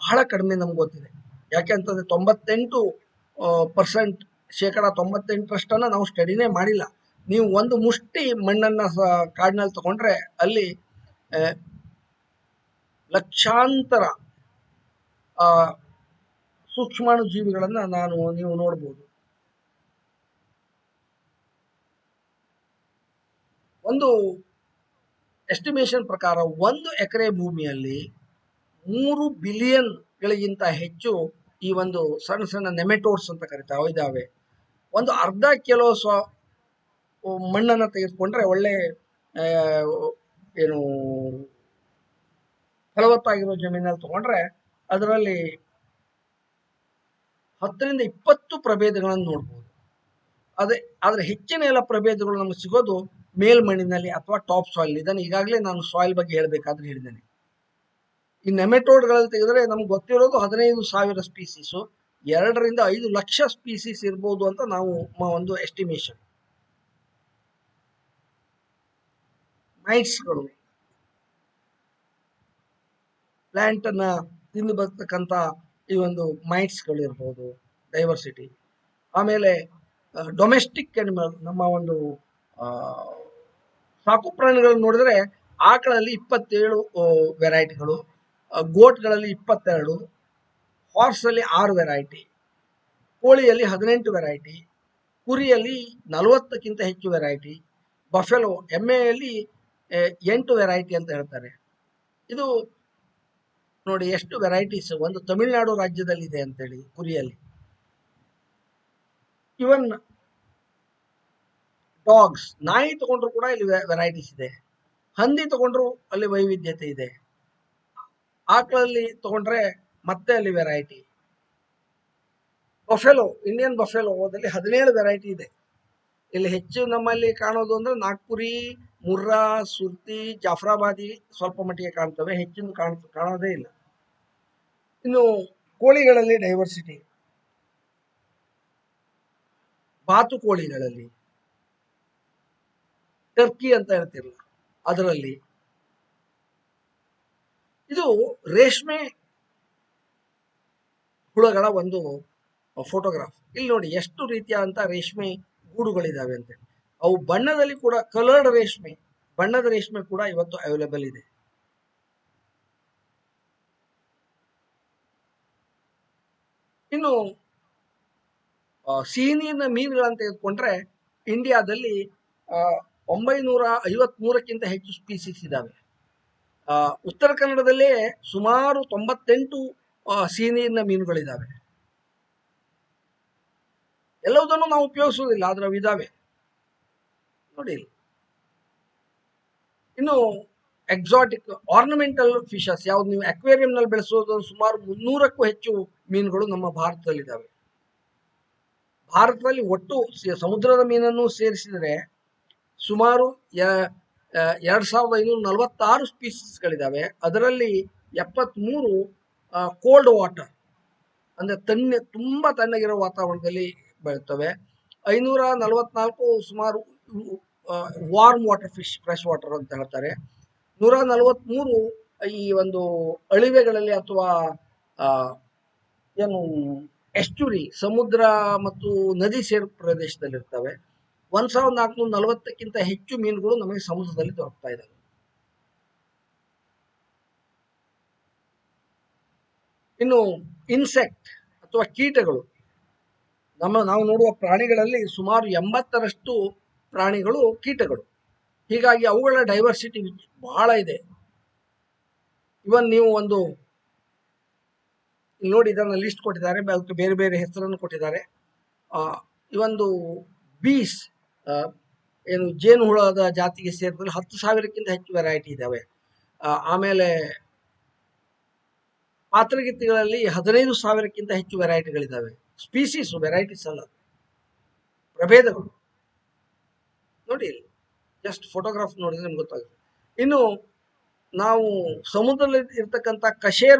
ಬಹಳ ಕಡಿಮೆ ನಮ್ಗೆ ಗೊತ್ತಿದೆ. ಯಾಕೆ ಅಂತಂದ್ರೆ 98% ಶೇಕಡ 98% ನಾವು ಸ್ಟಡಿನೇ ಮಾಡಿಲ್ಲ. ನೀವು ಒಂದು ಮುಷ್ಟಿ ಮಣ್ಣನ್ನ ಕಾಡಿನಲ್ಲಿ ತಗೊಂಡ್ರೆ ಅಲ್ಲಿ ಲಕ್ಷಾಂತರ ಸೂಕ್ಷ್ಮಾಣು ಜೀವಿಗಳನ್ನ ನೀವು ನೋಡ್ಬೋದು. ಒಂದು ಎಸ್ಟಿಮೇಷನ್ ಪ್ರಕಾರ 1 ಎಕರೆ ಭೂಮಿಯಲ್ಲಿ 3 ಬಿಲಿಯನ್ ಗಳಿಗಿಂತ ಹೆಚ್ಚು ಈ ಒಂದು ಸಣ್ಣ ಸಣ್ಣ ನೆಮೆಟೋಡ್ಸ್ ಅಂತ ಕರಿತಾವೆ ಇದಾವೆ. ಒಂದು ಅರ್ಧ ಕಿಲೋ ಮಣ್ಣನ್ನು ತೆಗೆದುಕೊಂಡ್ರೆ, ಒಳ್ಳೆ ಏನು ಫಲವತ್ತಾಗಿರೋ ಜಮೀನಲ್ಲಿ ತಗೊಂಡ್ರೆ ಅದರಲ್ಲಿ 10 ರಿಂದ 20 ಪ್ರಭೇದಗಳನ್ನು ನೋಡ್ಬೋದು. ಆದ್ರೆ ಹೆಚ್ಚಿನ ಎಲ್ಲ ಪ್ರಭೇದಗಳು ನಮಗೆ ಸಿಗೋದು ಮೇಲ್ಮಣ್ಣಿನಲ್ಲಿ ಅಥವಾ ಟಾಪ್ ಸಾಯಿಲ್. ಇದನ್ನು ಈಗಾಗಲೇ ನಾನು ಸಾಯಿಲ್ ಬಗ್ಗೆ ಹೇಳಬೇಕಾದ್ರೆ ಹೇಳಿದ್ದೇನೆ. ಈ ನೆಮೆಟೋಡ್ಗಳಲ್ಲಿ ತೆಗೆದ್ರೆ ನಮ್ಗೆ ಗೊತ್ತಿರೋದು 15,000 ಸ್ಪೀಸೀಸು, 2 ರಿಂದ 5 ಲಕ್ಷ ಸ್ಪೀಸೀಸ್ ಇರ್ಬೋದು ಅಂತ ನಾವು ಒಂದು ಎಸ್ಟಿಮೇಷನ್. ಮೈಟ್ಸ್ಗಳು, ಪ್ಲಾಂಟ್ ಅನ್ನ ತಿಂದು ಬರ್ತಕ್ಕಂಥ ಈ ಒಂದು ಮೈಟ್ಸ್ಗಳು ಇರ್ಬೋದು, ಡೈವರ್ಸಿಟಿ. ಆಮೇಲೆ ಡೊಮೆಸ್ಟಿಕ್ ಅನಿಮಲ್, ನಮ್ಮ ಒಂದು ಸಾಕು ಪ್ರಾಣಿಗಳನ್ನು ನೋಡಿದ್ರೆ ಆಕಳಲ್ಲಿ 27 ವೆರೈಟಿಗಳು, ಗೋಟ್ಗಳಲ್ಲಿ 22, ಹಾರ್ಸಲ್ಲಿ 6 ವೆರೈಟಿ, ಕೋಳಿಯಲ್ಲಿ 18 ವೆರೈಟಿ, ಕುರಿಯಲ್ಲಿ 40ಕ್ಕಿಂತ ಹೆಚ್ಚು ವೆರೈಟಿ, ಬಫೆಲೋ ಎಮ್ಮೆಯಲ್ಲಿ 8 ವೆರೈಟಿ ಅಂತ ಹೇಳ್ತಾರೆ. ಇದು ನೋಡಿ ಎಷ್ಟು ವೆರೈಟೀಸ್ ಒಂದು ತಮಿಳುನಾಡು ರಾಜ್ಯದಲ್ಲಿ ಇದೆ ಅಂತೇಳಿ ಕುರಿಯಲ್ಲಿ. ಇವನ್ ಡಾಗ್ಸ್, ನಾಯಿ ತಗೊಂಡ್ರು ಕೂಡ ಇಲ್ಲಿ ವೆರೈಟೀಸ್ ಇದೆ. ಹಂದಿ ತಗೊಂಡ್ರು ಅಲ್ಲಿ ವೈವಿಧ್ಯತೆ ಇದೆ. ಆಕಳಲ್ಲಿ ತಗೊಂಡ್ರೆ ಮತ್ತೆ ಅಲ್ಲಿ ವೆರೈಟಿ. ಬಫೆಲೋ, ಇಂಡಿಯನ್ ಬಫೆಲೋದಲ್ಲಿ 17 ವೆರೈಟಿ ಇದೆ. ಇಲ್ಲಿ ಹೆಚ್ಚು ನಮ್ಮಲ್ಲಿ ಕಾಣೋದು ಅಂದ್ರೆ ನಾಗ್ಪುರಿ, ಮುರ್ರಾ, ಸುರ್ತಿ, ಜಾಫ್ರಾಬಾದಿ ಸ್ವಲ್ಪ ಮಟ್ಟಿಗೆ ಕಾಣ್ತವೆ, ಹೆಚ್ಚಿನ ಕಾಣೋದೇ ಇಲ್ಲ. ಇನ್ನು ಕೋಳಿಗಳಲ್ಲಿ ಡೈವರ್ಸಿಟಿ, ಬಾತುಕೋಳಿಗಳಲ್ಲಿ, ಟರ್ಕಿ ಅಂತ ಹೇಳ್ತಿರಲ್ಲ ಅದರಲ್ಲಿ. ಇದು ರೇಷ್ಮೆ ಹುಳಗಳ ಒಂದು ಫೋಟೋಗ್ರಾಫ್. ಇಲ್ಲಿ ನೋಡಿ ಎಷ್ಟು ರೀತಿಯಾದಂತ ರೇಷ್ಮೆ ಗೂಡುಗಳಿದಾವೆ ಅಂತ. ಅವು ಬಣ್ಣದಲ್ಲಿ ಕೂಡ ಕಲರ್ಡ್ ರೇಷ್ಮೆ, ಬಣ್ಣದ ರೇಷ್ಮೆ ಕೂಡ ಇವತ್ತು ಅವೈಲೇಬಲ್ ಇದೆ. ಇನ್ನು ಸಿಹಿ ನೀರಿನ ಮೀನುಗಳಂತ ತೆಗೆದುಕೊಂಡ್ರೆ ಇಂಡಿಯಾದಲ್ಲಿ 953ಕ್ಕಿಂತ ಹೆಚ್ಚು ಸ್ಪೀಸೀಸ್ ಇದಾವೆ. ಉತ್ತರ ಕನ್ನಡದಲ್ಲೇ ಸುಮಾರು 98 ಸಿಹಿ ನೀರಿನ ಮೀನುಗಳಿದ್ದಾವೆ. ಎಲ್ಲವುದನ್ನು ನಾವು ಉಪಯೋಗಿಸುವುದಿಲ್ಲ, ಆದ್ರೆ ಅವು ಇದಾವೆ ನೋಡಿ. ಇನ್ನು ಎಕ್ಸಾಟಿಕ್ ಆರ್ನಮೆಂಟಲ್ ಫಿಶಸ್, ಯಾವ್ದು ನೀವು ಅಕ್ವೇರಿಯಂನಲ್ಲಿ ಬೆಳೆಸೋದು, ಸುಮಾರು 300ಕ್ಕೂ ಹೆಚ್ಚು ಮೀನುಗಳು ನಮ್ಮ ಭಾರತದಲ್ಲಿದ್ದಾವೆ. ಭಾರತದಲ್ಲಿ ಒಟ್ಟು ಸಮುದ್ರದ ಮೀನನ್ನು ಸೇರಿಸಿದರೆ ಸುಮಾರು 2546 ಸ್ಪೀಸೀಸ್ಗಳಿದ್ದಾವೆ. ಅದರಲ್ಲಿ 73 ಕೋಲ್ಡ್ ವಾಟರ್ ಅಂದರೆ ತುಂಬ ತಣ್ಣಗಿರೋ ವಾತಾವರಣದಲ್ಲಿ ಬೆಳೆಯುತ್ತವೆ. 544 ಸುಮಾರು warm water fish, fresh water ಅಂತ ಹೇಳ್ತಾರೆ. 143 ಈ ಒಂದು ಅಳಿವೆಗಳಲ್ಲಿ ಅಥವಾ ಏನು ಎಸ್ಚುರಿ, ಸಮುದ್ರ ಮತ್ತು ನದಿ ಸೇರೋ ಪ್ರದೇಶದಲ್ಲಿರ್ತವೆ. 1440ಕ್ಕಿಂತ ಹೆಚ್ಚು ಮೀನುಗಳು ನಮಗೆ ಸಮುದ್ರದಲ್ಲಿ ದೊರಕ್ತಾ ಇದ್ದಾವೆ. ಇನ್ನು ಇನ್ಸೆಕ್ಟ್ ಅಥವಾ ಕೀಟಗಳು, ನಾವು ನೋಡುವ ಪ್ರಾಣಿಗಳಲ್ಲಿ ಸುಮಾರು 80ರಷ್ಟು ಪ್ರಾಣಿಗಳು ಕೀಟಗಳು. ಹೀಗಾಗಿ ಅವುಗಳ ಡೈವರ್ಸಿಟಿ ಬಹಳ ಇದೆ. ಇವನ್ ನೀವು ಒಂದು ನೋಡಿ, ಇದನ್ನು ಲಿಸ್ಟ್ ಕೊಟ್ಟಿದ್ದಾರೆ, ಅದಕ್ಕೆ ಬೇರೆ ಬೇರೆ ಹೆಸರನ್ನು ಕೊಟ್ಟಿದ್ದಾರೆ. ಇವೊಂದು ಬೀಸ್, ಏನು ಜೇನುಹುಳದ ಜಾತಿಗೆ ಸೇರಿದಲ್ಲಿ 10,000ಕ್ಕಿಂತ ಹೆಚ್ಚು ವೆರೈಟಿ ಇದ್ದಾವೆ. ಆಮೇಲೆ ಪಾತ್ರಗಿತ್ತಿಗಳಲ್ಲಿ 15,000ಕ್ಕಿಂತ ಹೆಚ್ಚು ವೆರೈಟಿಗಳಿದ್ದಾವೆ. ಸ್ಪೀಸೀಸು, ವೆರೈಟೀಸ್ ಅಲ್ಲ, ಪ್ರಭೇದಗಳು. ನೋಡಿ, ಜಸ್ಟ್ ಫೋಟೋಗ್ರಾಫ್ ನೋಡಿದ್ರೆ ನಿಮ್ಗೆ ಗೊತ್ತಾಗುತ್ತೆ. ಇನ್ನು ನಾವು ಸಮುದ್ರದಲ್ಲಿ ಇರ್ತಕ್ಕಂಥ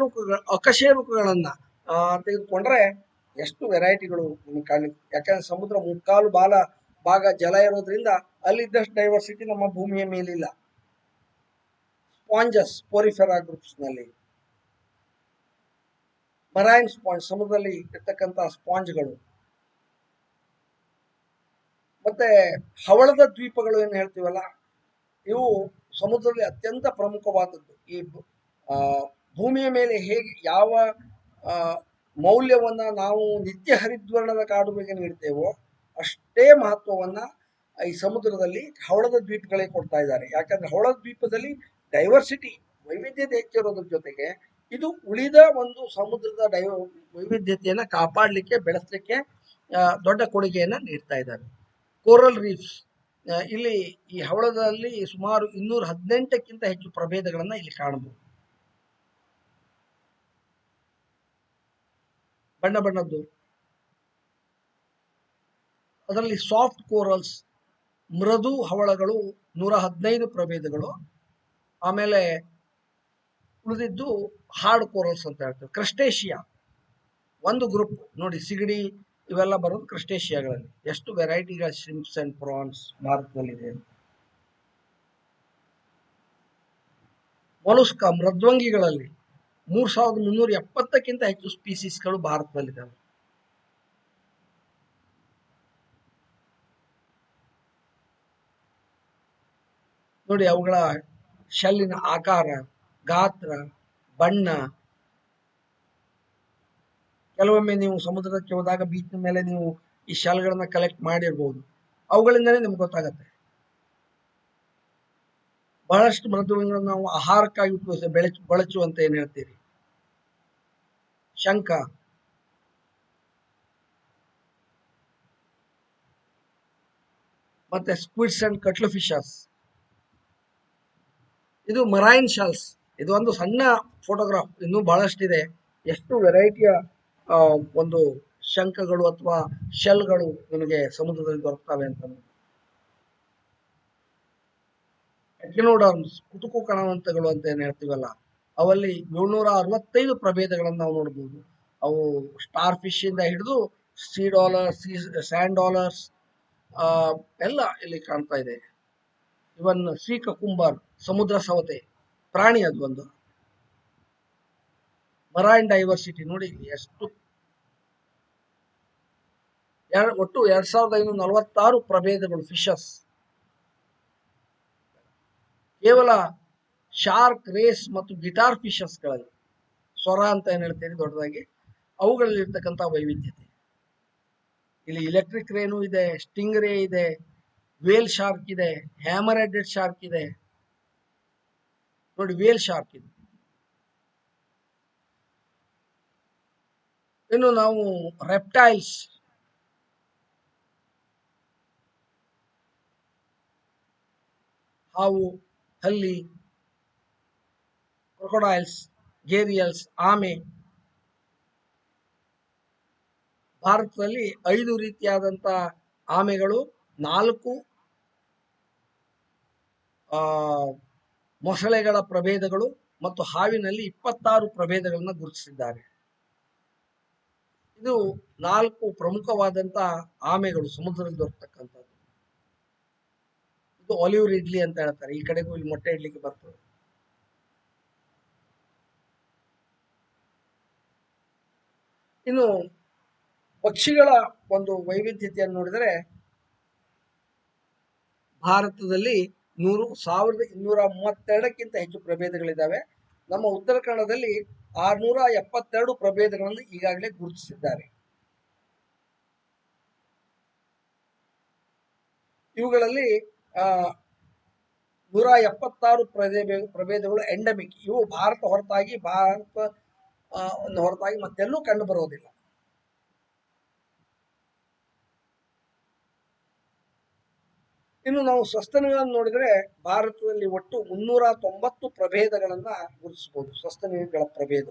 ಅಕಶೇರುಕಗಳನ್ನ ತೆಗೆದುಕೊಂಡ್ರೆ ಎಷ್ಟು ವೆರೈಟಿಗಳು ನಿಮಗೆ ಕಾಣಲಿಕ್ಕೆ. ಯಾಕಂದ್ರೆ ಸಮುದ್ರ ಮುಕ್ಕಾಲು ಭಾಗ ಜಲ ಇರೋದ್ರಿಂದ ಅಲ್ಲಿದ್ದಷ್ಟು ಡೈವರ್ಸಿಟಿ ನಮ್ಮ ಭೂಮಿಯ ಮೇಲಿಲ್ಲ. ಸ್ಪಾಂಜಸ್, ಪೋರಿಫೆರಾ ಗ್ರೂಪ್ಸ್ ನಲ್ಲಿ ಮರೈನ್ ಸ್ಪಾಂಜ್, ಸಮುದ್ರದಲ್ಲಿ ಇರ್ತಕ್ಕಂಥ ಸ್ಪಾಂಜ್ಗಳು. ಮತ್ತೆ ಹವಳದ ದ್ವೀಪಗಳು ಏನು ಹೇಳ್ತೀವಲ್ಲ, ಇವು ಸಮುದ್ರದಲ್ಲಿ ಅತ್ಯಂತ ಪ್ರಮುಖವಾದದ್ದು. ಈ ಭೂಮಿಯ ಮೇಲೆ ಹೇಗೆ ಯಾವ ಮೌಲ್ಯವನ್ನ ನಾವು ನಿತ್ಯ ಹರಿದ್ವರ್ಣದ ಕಾಡುಗಳಿಗೆ ನೀಡ್ತೇವೋ ಅಷ್ಟೇ ಮಹತ್ವವನ್ನ ಈ ಸಮುದ್ರದಲ್ಲಿ ಹವಳದ ದ್ವೀಪಗಳೇ ಕೊಡ್ತಾ ಇದ್ದಾರೆ. ಯಾಕಂದ್ರೆ ಹವಳದ ದ್ವೀಪದಲ್ಲಿ ಡೈವರ್ಸಿಟಿ, ವೈವಿಧ್ಯತೆ ಹೆಚ್ಚಿರೋದ್ರ ಜೊತೆಗೆ ಇದು ಉಳಿದ ಒಂದು ಸಮುದ್ರದ ವೈವಿಧ್ಯತೆಯನ್ನ ಕಾಪಾಡಲಿಕ್ಕೆ, ಬೆಳೆಸಲಿಕ್ಕೆ ದೊಡ್ಡ ಕೊಡುಗೆಯನ್ನ ನೀಡ್ತಾ ಇದ್ದಾರೆ. ಕೋರಲ್ ರೀಫ್ಸ್, ಇಲ್ಲಿ ಈ ಹವಳದಲ್ಲಿ ಸುಮಾರು 218ಕ್ಕಿಂತ ಹೆಚ್ಚು ಪ್ರಭೇದಗಳನ್ನ ಇಲ್ಲಿ ಕಾಣಬಹುದು. ಬಣ್ಣ ಬಣ್ಣದ್ದು. ಅದರಲ್ಲಿ ಸಾಫ್ಟ್ ಕೋರಲ್ಸ್, ಮೃದು ಹವಳಗಳು 115 ಪ್ರಭೇದಗಳು. ಆಮೇಲೆ ಉಳಿದಿದ್ದು ಹಾರ್ಡ್ ಕೋರಲ್ಸ್ ಅಂತ ಹೇಳ್ತೇವೆ. ಕ್ರಸ್ಟೇಷಿಯಾ ಒಂದು ಗ್ರೂಪ್ ನೋಡಿ, ಸಿಗಡಿ ಇವೆಲ್ಲ ಬರೋದು ಕ್ರಸ್ಟೇಷಿಯಾಗಳಲ್ಲಿ. ಎಷ್ಟು ವೆರೈಟಿಗಳ ಶ್ರಿಂಪ್ಸ್ ಅಂಡ್ ಪ್ರಾನ್ಸ್ ಭಾರತದಲ್ಲಿದೆ. ಮೊಲುಸ್ಕಾ, ಮೃದ್ವಂಗಿಗಳಲ್ಲಿ 3,370ಕ್ಕಿಂತ ಹೆಚ್ಚು ಸ್ಪೀಸೀಸ್ಗಳು ಭಾರತದಲ್ಲಿದ್ದಾವೆ. ನೋಡಿ, ಅವುಗಳ ಶೆಲ್ಲಿನ ಆಕಾರ, ಗಾತ್ರ, ಬಣ್ಣ. ಕೆಲವೊಮ್ಮೆ ನೀವು ಸಮುದ್ರಕ್ಕೆ ಹೋದಾಗ ಬೀಚ್ ಮೇಲೆ ನೀವು ಈ ಶೆಲ್ಗಳನ್ನ ಕಲೆಕ್ಟ್ ಮಾಡಿರ್ಬೋದು. ಅವುಗಳಿಂದಲೇ ನಿಮ್ಗೆ ಗೊತ್ತಾಗತ್ತೆ. ಬಹಳಷ್ಟು ಮೃದ್ವಂಗಿಗಳನ್ನು ನಾವು ಆಹಾರಕ್ಕಾಗಿ ಬಳಚು ಅಂತ ಏನ್ ಹೇಳ್ತೀರಿ. ಶಂಖ, ಮತ್ತೆ ಸ್ಕ್ವಿಡ್ಸ್ ಅಂಡ್ ಕಟ್ಲ್ ಫಿಶಸ್. ಇದು ಮರೈನ್ ಶೆಲ್ಸ್. ಇದು ಒಂದು ಸಣ್ಣ ಫೋಟೋಗ್ರಾಫ್, ಇನ್ನೂ ಬಹಳಷ್ಟಿದೆ. ಎಷ್ಟು ವೆರೈಟಿಯ ಒಂದು ಶಂಖಗಳು ಅಥವಾ ಶೆಲ್ಗಳು ನಿಮಗೆ ಸಮುದ್ರದಲ್ಲಿ ದೊರಕ್ತವೆ ಅಂತ. ಎಕ್ವಿನೋಡರ್ಮ್ಸ್, ಕುಟುಕು ಕಣವಂತಗಳು ಅಂತ ಏನ್ ಹೇಳ್ತೀವಲ್ಲ, ಅವಲ್ಲಿ 765 ಪ್ರಭೇದಗಳನ್ನು ನಾವು ನೋಡಬಹುದು. ಅವು ಸ್ಟಾರ್ ಫಿಶ್ ಇಂದ ಹಿಡಿದು ಸೀ ಡಾಲರ್ಸ್, ಸ್ಯಾಂಡ್ ಡಾಲರ್ಸ್ ಎಲ್ಲ ಇಲ್ಲಿ ಕಾಣ್ತಾ ಇದೆ. ಇವನ್ ಸೀ ಕಕುಂಬರ್, ಸಮುದ್ರ ಸವತೆ ಪ್ರಾಣಿ, ಅದು ಒಂದು. ಮರೈನ್ ಡೈವರ್ಸಿಟಿ ನೋಡಿ ಎಷ್ಟು, ಒಟ್ಟು 2,546 ಪ್ರಭೇದಗಳು ಫಿಶಸ್. ಕೇವಲ ಶಾರ್ಕ್, ರೇಸ್ ಮತ್ತು ಗಿಟಾರ್ ಫಿಶಸ್ಗಳಲ್ಲಿ, ಸ್ವರ ಅಂತ ಏನ್ ಹೇಳ್ತೀರಿ ದೊಡ್ಡದಾಗಿ, ಅವುಗಳಲ್ಲಿ ಇರ್ತಕ್ಕಂಥ ವೈವಿಧ್ಯತೆ. ಇಲ್ಲಿ ಎಲೆಕ್ಟ್ರಿಕ್ ರೇನು ಇದೆ, ಸ್ಟಿಂಗ್ ರೇ ಇದೆ, ವೇಲ್ ಶಾರ್ಕ್ ಇದೆ, ಹ್ಯಾಮರ್ ಹೆಡೆಡ್ ಶಾರ್ಕ್ ಇದೆ. ನೋಡಿ, ವೇಲ್ ಶಾರ್ಕ್ ಇದೆ. ಇನ್ನು ನಾವು ರೆಪ್ಟೈಲ್ಸ್, ಹಾವು, ಹಲ್ಲಿ, ಕ್ರೊಕೊಡೈಲ್ಸ್, ಗೇರಿಯಲ್ಸ್, ಆಮೆ. ಭಾರತದಲ್ಲಿ 5 ರೀತಿಯಾದಂಥ ಆಮೆಗಳು, 4 ಮೊಸಳೆಗಳ ಪ್ರಭೇದಗಳು ಮತ್ತು ಹಾವಿನಲ್ಲಿ 26 ಪ್ರಭೇದಗಳನ್ನು ಗುರುತಿಸಿದ್ದಾರೆ. ಇದು 4 ಪ್ರಮುಖವಾದಂತಹ ಆಮೆಗಳು ಸಮುದ್ರದಲ್ಲಿ ದೊರಕತಕ್ಕಂಥದ್ದು. ಇದು ಆಲಿವ್ ರಿಡ್ಲಿ ಅಂತ ಹೇಳ್ತಾರೆ. ಈ ಕಡೆಗೂ ಇಲ್ಲಿ ಮೊಟ್ಟೆ ಇಡ್ಲಿಕ್ಕೆ ಬರ್ತದೆ. ಇನ್ನು ಪಕ್ಷಿಗಳ ಒಂದು ವೈವಿಧ್ಯತೆಯನ್ನು ನೋಡಿದರೆ ಭಾರತದಲ್ಲಿ 1232ಕ್ಕಿಂತ ಹೆಚ್ಚು ಪ್ರಭೇದಗಳಿದ್ದಾವೆ. ನಮ್ಮ ಉತ್ತರ ಕನ್ನಡದಲ್ಲಿ 672 ಪ್ರಭೇದಗಳನ್ನು ಈಗಾಗಲೇ ಗುರುತಿಸಿದ್ದಾರೆ. ಇವುಗಳಲ್ಲಿ 176 ಪ್ರಭೇದಗಳು ಎಂಡಮಿಕ್. ಇವು ಭಾರತ ಹೊರತಾಗಿ ಮತ್ತೆಲ್ಲೂ ಕಂಡು ಬರುವುದಿಲ್ಲ. ಇನ್ನು ನಾವು ಸಸ್ತನಿಗಳನ್ನು ನೋಡಿದರೆ ಭಾರತದಲ್ಲಿ ಒಟ್ಟು 390 ಪ್ರಭೇದಗಳನ್ನ ಗುರುತಿಸಬಹುದು. ಸಸ್ತನಿಗಳ ಪ್ರಭೇದ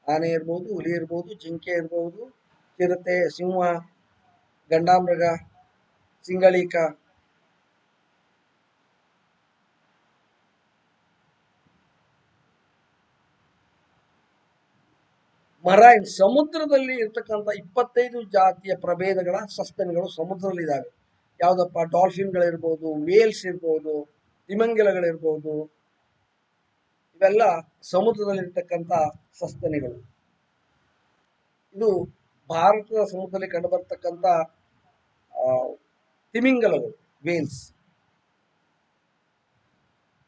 ಆನೆ ಇರ್ಬೋದು, ಹುಲಿ ಇರ್ಬೋದು, ಜಿಂಕೆ ಇರ್ಬೋದು, ಚಿರತೆ, ಸಿಂಹ, ಗಂಡಾಮೃಗ, ಸಿಂಗಳಿಕ, ಮರೈನ್. ಸಮುದ್ರದಲ್ಲಿ ಇರ್ತಕ್ಕಂಥ 25 ಜಾತಿಯ ಪ್ರಭೇದಗಳ ಸಸ್ತನಿಗಳು ಸಮುದ್ರದಲ್ಲಿ ಇದ್ದಾವೆ. ಯಾವುದಪ್ಪ? ಡಾಲ್ಫಿನ್ಗಳಿರ್ಬೋದು, ವೇಲ್ಸ್ ಇರ್ಬೋದು, ತಿಮಿಂಗಿಲಗಳಿರ್ಬೋದು, ಇವೆಲ್ಲ ಸಮುದ್ರದಲ್ಲಿರ್ತಕ್ಕಂಥ ಸಸ್ತನಿಗಳು. ಇದು ಭಾರತದ ಸಮುದ್ರದಲ್ಲಿ ಕಂಡುಬರ್ತಕ್ಕಂಥ ತಿಮಿಂಗಲಗಳು, ವೇಲ್ಸ್.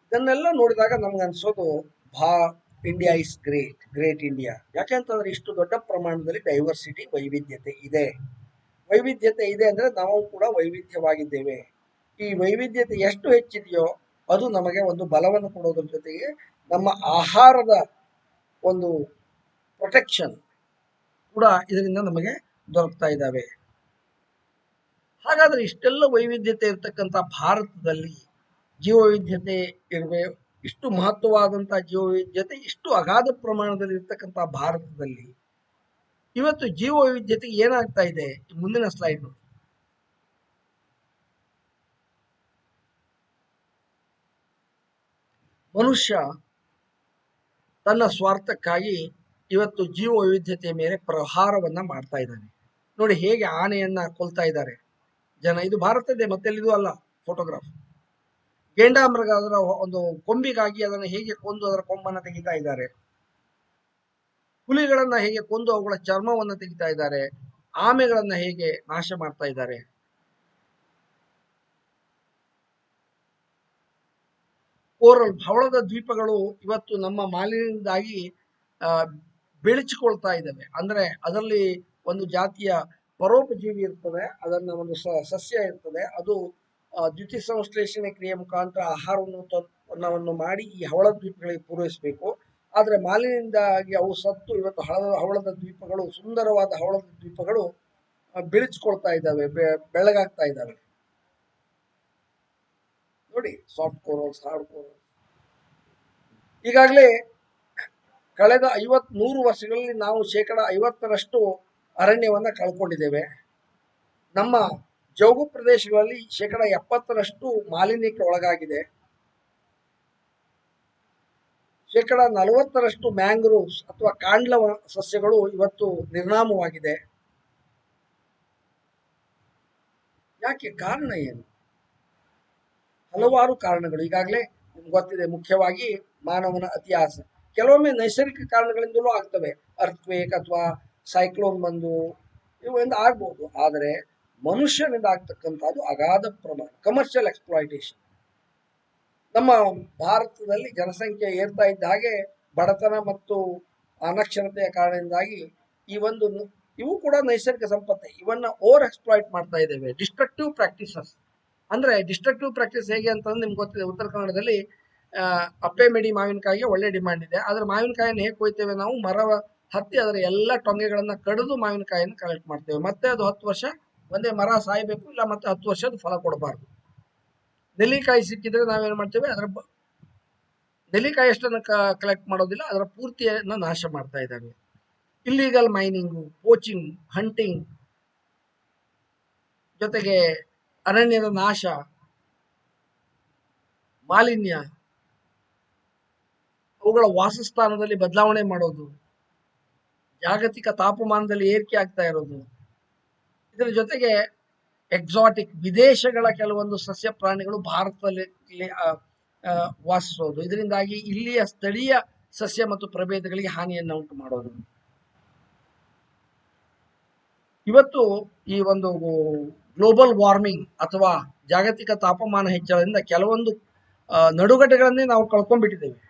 ಇದನ್ನೆಲ್ಲ ನೋಡಿದಾಗ ನಮ್ಗೆ ಅನ್ಸೋದು ಇಂಡಿಯಾ ಇಸ್ ಗ್ರೇಟ್ ಇಂಡಿಯಾ. ಯಾಕೆಂತಂದ್ರೆ ಇಷ್ಟು ದೊಡ್ಡ ಪ್ರಮಾಣದಲ್ಲಿ ಡೈವರ್ಸಿಟಿ, ವೈವಿಧ್ಯತೆ ಇದೆ. ವೈವಿಧ್ಯತೆ ಇದೆ ಅಂದ್ರೆ ನಾವು ಕೂಡ ವೈವಿಧ್ಯವಾಗಿದ್ದೇವೆ. ಈ ವೈವಿಧ್ಯತೆ ಎಷ್ಟು ಹೆಚ್ಚಿದೆಯೋ ಅದು ನಮಗೆ ಒಂದು ಬಲವನ್ನು ಕೊಡೋದ್ರ ಜೊತೆಗೆ ನಮ್ಮ ಆಹಾರದ ಒಂದು ಪ್ರೊಟೆಕ್ಷನ್ ಕೂಡ ಇದರಿಂದ ನಮಗೆ ದೊರಕ್ತಾ ಇದ್ದಾವೆ. ಹಾಗಾದ್ರೆ ಇಷ್ಟೆಲ್ಲ ವೈವಿಧ್ಯತೆ ಇರ್ತಕ್ಕಂಥ ಭಾರತದಲ್ಲಿ ಜೀವವೈವಿಧ್ಯತೆ ಇಷ್ಟು ಮಹತ್ವವಾದಂತಹ ಜೀವವೈವಿಧ್ಯತೆ ಇಷ್ಟು ಅಗಾಧ ಪ್ರಮಾಣದಲ್ಲಿ ಇರ್ತಕ್ಕಂಥ ಭಾರತದಲ್ಲಿ ಇವತ್ತು ಜೀವವೈವಿಧ್ಯತೆ ಏನಾಗ್ತಾ ಇದೆ? ಮುಂದಿನ ಸ್ಲೈಡ್ ನೋಡಿ. ಮನುಷ್ಯ ತನ್ನ ಸ್ವಾರ್ಥಕ್ಕಾಗಿ ಇವತ್ತು ಜೀವವೈವಿಧ್ಯತೆಯ ಮೇಲೆ ಪ್ರಹಾರವನ್ನ ಮಾಡ್ತಾ ಇದ್ದಾನೆ. ನೋಡಿ ಹೇಗೆ ಆನೆಯನ್ನ ಕೊಲ್ತಾ ಇದ್ದಾರೆ ಜನ. ಇದು ಭಾರತದೇ, ಮತ್ತೆಲ್ಲಿದು ಅಲ್ಲ. ಫೋಟೋಗ್ರಾಫ್. ಗೇಂಡಾಮೃಗ ಅದರ ಒಂದು ಕೊಂಬಿಗಾಗಿ ಅದನ್ನು ಹೇಗೆ ಕೊಂದು ಅದರ ಕೊಂಬನ್ನ ತೆಗಿತಾ ಇದ್ದಾರೆ. ಹುಲಿಗಳನ್ನ ಹೇಗೆ ಕೊಂದು ಅವುಗಳ ಚರ್ಮವನ್ನು ತೆಗಿತಾ ಇದ್ದಾರೆ. ಆಮೆಗಳನ್ನ ಹೇಗೆ ನಾಶ ಮಾಡ್ತಾ ಇದ್ದಾರೆ. ಕೋರಲ್ ಹವಳದ ದ್ವೀಪಗಳು ಇವತ್ತು ನಮ್ಮ ಮಾಲಿನ್ಯದಿಂದಾಗಿ ಬೆಳಚಿಕೊಳ್ತಾ ಇದ್ದಾವೆ. ಅಂದ್ರೆ ಅದರಲ್ಲಿ ಒಂದು ಜಾತಿಯ ಪರೋಪಜೀವಿ ಇರ್ತದೆ, ಅದನ್ನ ಒಂದು ಸಸ್ಯ ಇರ್ತದೆ. ಅದು ದ್ಯುತಿ ಸಂಶ್ಲೇಷಣೆ ಕ್ರಿಯೆ ಮುಖಾಂತರ ಆಹಾರವನ್ನು ಮಾಡಿ ಈ ಹವಳದ ದ್ವೀಪಗಳಿಗೆ ಪೂರೈಸಬೇಕು. ಆದ್ರೆ ಮಾಲಿನ್ಯದಿಂದಾಗಿ ಅವು ಸತ್ತು ಇವತ್ತು ಹವಳದ ದ್ವೀಪಗಳು, ಸುಂದರವಾದ ಹವಳದ ದ್ವೀಪಗಳು ಬೆಳಚಿಕೊಳ್ತಾ ಇದ್ದಾವೆ, ಬೆಳಗಾಗ್ತಾ ಇದ್ದಾವೆ. ನೋಡಿ, ಸಾಫ್ಟ್ ಕೋರಲ್ಸ್, ಹಾರ್ಡ್ ಕೋರಲ್ಸ್. ಈಗಾಗಲೇ ಕಳೆದ 53 ವರ್ಷಗಳಲ್ಲಿ ನಾವು 50% ಅರಣ್ಯವನ್ನ ಕಳ್ಕೊಂಡಿದ್ದೇವೆ. ನಮ್ಮ ಜೌಗು ಪ್ರದೇಶಗಳಲ್ಲಿ 70% ಮಾಲಿನ್ಯಕ್ಕೆ ಒಳಗಾಗಿದೆ. 40% ಮ್ಯಾಂಗ್ರೋವ್ಸ್ ಅಥವಾ ಕಾಂಡ್ಲ ಸಸ್ಯಗಳು ಇವತ್ತು ನಿರ್ನಾಮವಾಗಿದೆ. ಯಾಕೆ? ಕಾರಣ ಏನು? ಹಲವಾರು ಕಾರಣಗಳು ಈಗಾಗಲೇ ನಿಮ್ಗೆ ಗೊತ್ತಿದೆ. ಮುಖ್ಯವಾಗಿ ಮಾನವನ ಅತಿ ಆಸೆ. ಕೆಲವೊಮ್ಮೆ ನೈಸರ್ಗಿಕ ಕಾರಣಗಳಿಂದಲೂ ಆಗ್ತವೆ. ಅರ್ಥ್ವೇಕ್ ಅಥವಾ ಸೈಕ್ಲೋನ್ ಬಂದು ಇವೆಂದು ಆಗ್ಬಹುದು. ಆದರೆ ಮನುಷ್ಯನಿಂದ ಆಗ್ತಕ್ಕಂಥದ್ದು ಅಗಾಧ ಪ್ರಮಾಣ ಕಮರ್ಷಿಯಲ್ ಎಕ್ಸ್ಪ್ಲಾಯಿಟೇಷನ್. ನಮ್ಮ ಭಾರತದಲ್ಲಿ ಜನಸಂಖ್ಯೆ ಏರ್ತಾ ಇದ್ದ ಹಾಗೆ ಬಡತನ ಮತ್ತು ಅನಕ್ಷರತೆಯ ಕಾರಣದಿಂದಾಗಿ ಇವು ಕೂಡ ನೈಸರ್ಗಿಕ ಸಂಪತ್ತೆ, ಇವನ್ನ ಓವರ್ ಎಕ್ಸ್ಪ್ಲಾಯ್ಟ್ ಮಾಡ್ತಾ ಇದ್ದೇವೆ. Destructive practices. ಅಂದ್ರೆ ಡಿಸ್ಟ್ರಕ್ಟಿವ್ ಪ್ರಾಕ್ಟೀಸ್ ಹೇಗೆ ಅಂತಂದ್ರೆ ನಿಮ್ಗೆ ಗೊತ್ತಿದೆ. ಉತ್ತರ ಕನ್ನಡದಲ್ಲಿ ಅಪ್ಪೆ ಮೆಡಿ ಮಾವಿನಕಾಯಿಗೆ ಒಳ್ಳೆ ಡಿಮ್ಯಾಂಡ್ ಇದೆ. ಆದ್ರೆ ಮಾವಿನಕಾಯಿಯನ್ನು ಹೇಗೆ ಕೊಯ್ತೇವೆ ನಾವು? ಮರವ ಹತ್ತಿ ಅದರ ಎಲ್ಲ ಟೊಂಗೆಗಳನ್ನ ಕಡಿದು ಮಾವಿನಕಾಯಿಯನ್ನು ಕಲೆಕ್ಟ್ ಮಾಡ್ತೇವೆ. ಮತ್ತೆ ಅದು 10 ವರ್ಷ ಒಂದೇ ಮರ ಸಾಯಬೇಕು, ಇಲ್ಲ ಮತ್ತೆ 10 ವರ್ಷ ಅದು ಫಲ ಕೊಡಬಾರ್ದು. ನೆಲ್ಲಿಕಾಯಿ ಸಿಕ್ಕಿದ್ರೆ ನಾವೇನ್ ಮಾಡ್ತೇವೆ? ನೆಲ್ಲಿಕಾಯಿ ಅಷ್ಟನ್ನು ಕಲೆಕ್ಟ್ ಮಾಡೋದಿಲ್ಲ, ಅದರ ಪೂರ್ತಿಯನ್ನ ನಾಶ ಮಾಡ್ತಾ ಇದ್ದಾವೆ. ಇಲ್ಲಿಗಲ್ ಮೈನಿಂಗು, ಪೋಚಿಂಗ್, ಹಂಟಿಂಗ್, ಜೊತೆಗೆ ಅರಣ್ಯದ ನಾಶ, ಮಾಲಿನ್ಯ, ಅವುಗಳ ವಾಸಸ್ಥಾನದಲ್ಲಿ ಬದಲಾವಣೆ ಮಾಡೋದು, ಜಾಗತಿಕ ತಾಪಮಾನದಲ್ಲಿ ಏರಿಕೆ ಆಗ್ತಾ ಇರೋದು, ಇದರ ಜೊತೆಗೆ ಎಕ್ಸಾಟಿಕ್ ವಿದೇಶಗಳ ಕೆಲವೊಂದು ಸಸ್ಯ ಪ್ರಾಣಿಗಳು ಭಾರತದಲ್ಲಿ ವಾಸಿಸೋದು, ಇದರಿಂದಾಗಿ ಇಲ್ಲಿಯ ಸ್ಥಳೀಯ ಸಸ್ಯ ಮತ್ತು ಪ್ರಭೇದಗಳಿಗೆ ಹಾನಿಯನ್ನು ಉಂಟು ಮಾಡೋದು. ಇವತ್ತು ಈ ಒಂದು ಗ್ಲೋಬಲ್ ವಾರ್ಮಿಂಗ್ ಅಥವಾ ಜಾಗತಿಕ ತಾಪಮಾನ ಹೆಚ್ಚಳದಿಂದ ಕೆಲವೊಂದು ನಡುಗಡ್ಡೆಗಳನ್ನೇ ನಾವು ಕಳ್ಕೊಂಡ್ಬಿಟ್ಟಿದ್ದೇವೆ.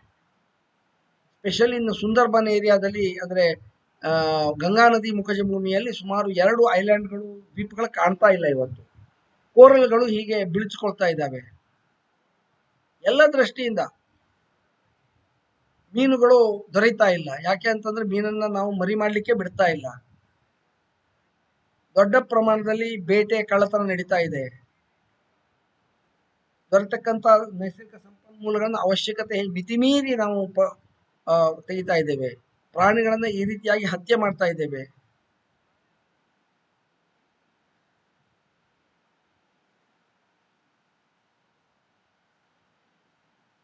ಸ್ಪೆಷಲಿ ಇನ್ನು ಸುಂದರ್ಬನ್ ಏರಿಯಾದಲ್ಲಿ, ಅಂದರೆ ಗಂಗಾ ನದಿ ಮುಖಜ ಭೂಮಿಯಲ್ಲಿ ಸುಮಾರು 2 ಐಲ್ಯಾಂಡ್ಗಳು, ದ್ವೀಪಗಳು ಕಾಣ್ತಾ ಇಲ್ಲ ಇವತ್ತು. ಕೋರಲ್ಗಳು ಹೀಗೆ ಬಿಳಿಸ್ಕೊಳ್ತಾ ಇದ್ದಾವೆ. ಎಲ್ಲ ದೃಷ್ಟಿಯಿಂದ ಮೀನುಗಳು ದೊರೆಯುತ್ತಾ ಇಲ್ಲ. ಯಾಕೆ ಅಂತಂದ್ರೆ ಮೀನನ್ನ ನಾವು ಮರಿ ಮಾಡ್ಲಿಕ್ಕೆ ಬಿಡ್ತಾ ಇಲ್ಲ. ದೊಡ್ಡ ಪ್ರಮಾಣದಲ್ಲಿ ಬೇಟೆ, ಕಳ್ಳತನ ನಡೀತಾ ಇದೆ. ದೊರೆತಕ್ಕಂತ ನೈಸರ್ಗಿಕ ಸಂಪನ್ಮೂಲಗಳನ್ನ ಅವಶ್ಯಕತೆ ಮಿತಿಮೀರಿ ನಾವು ತೆಗಿತಾ ಇದ್ದೇವೆ. ಪ್ರಾಣಿಗಳನ್ನ ಈ ರೀತಿಯಾಗಿ ಹತ್ಯೆ ಮಾಡ್ತಾ ಇದ್ದೇವೆ.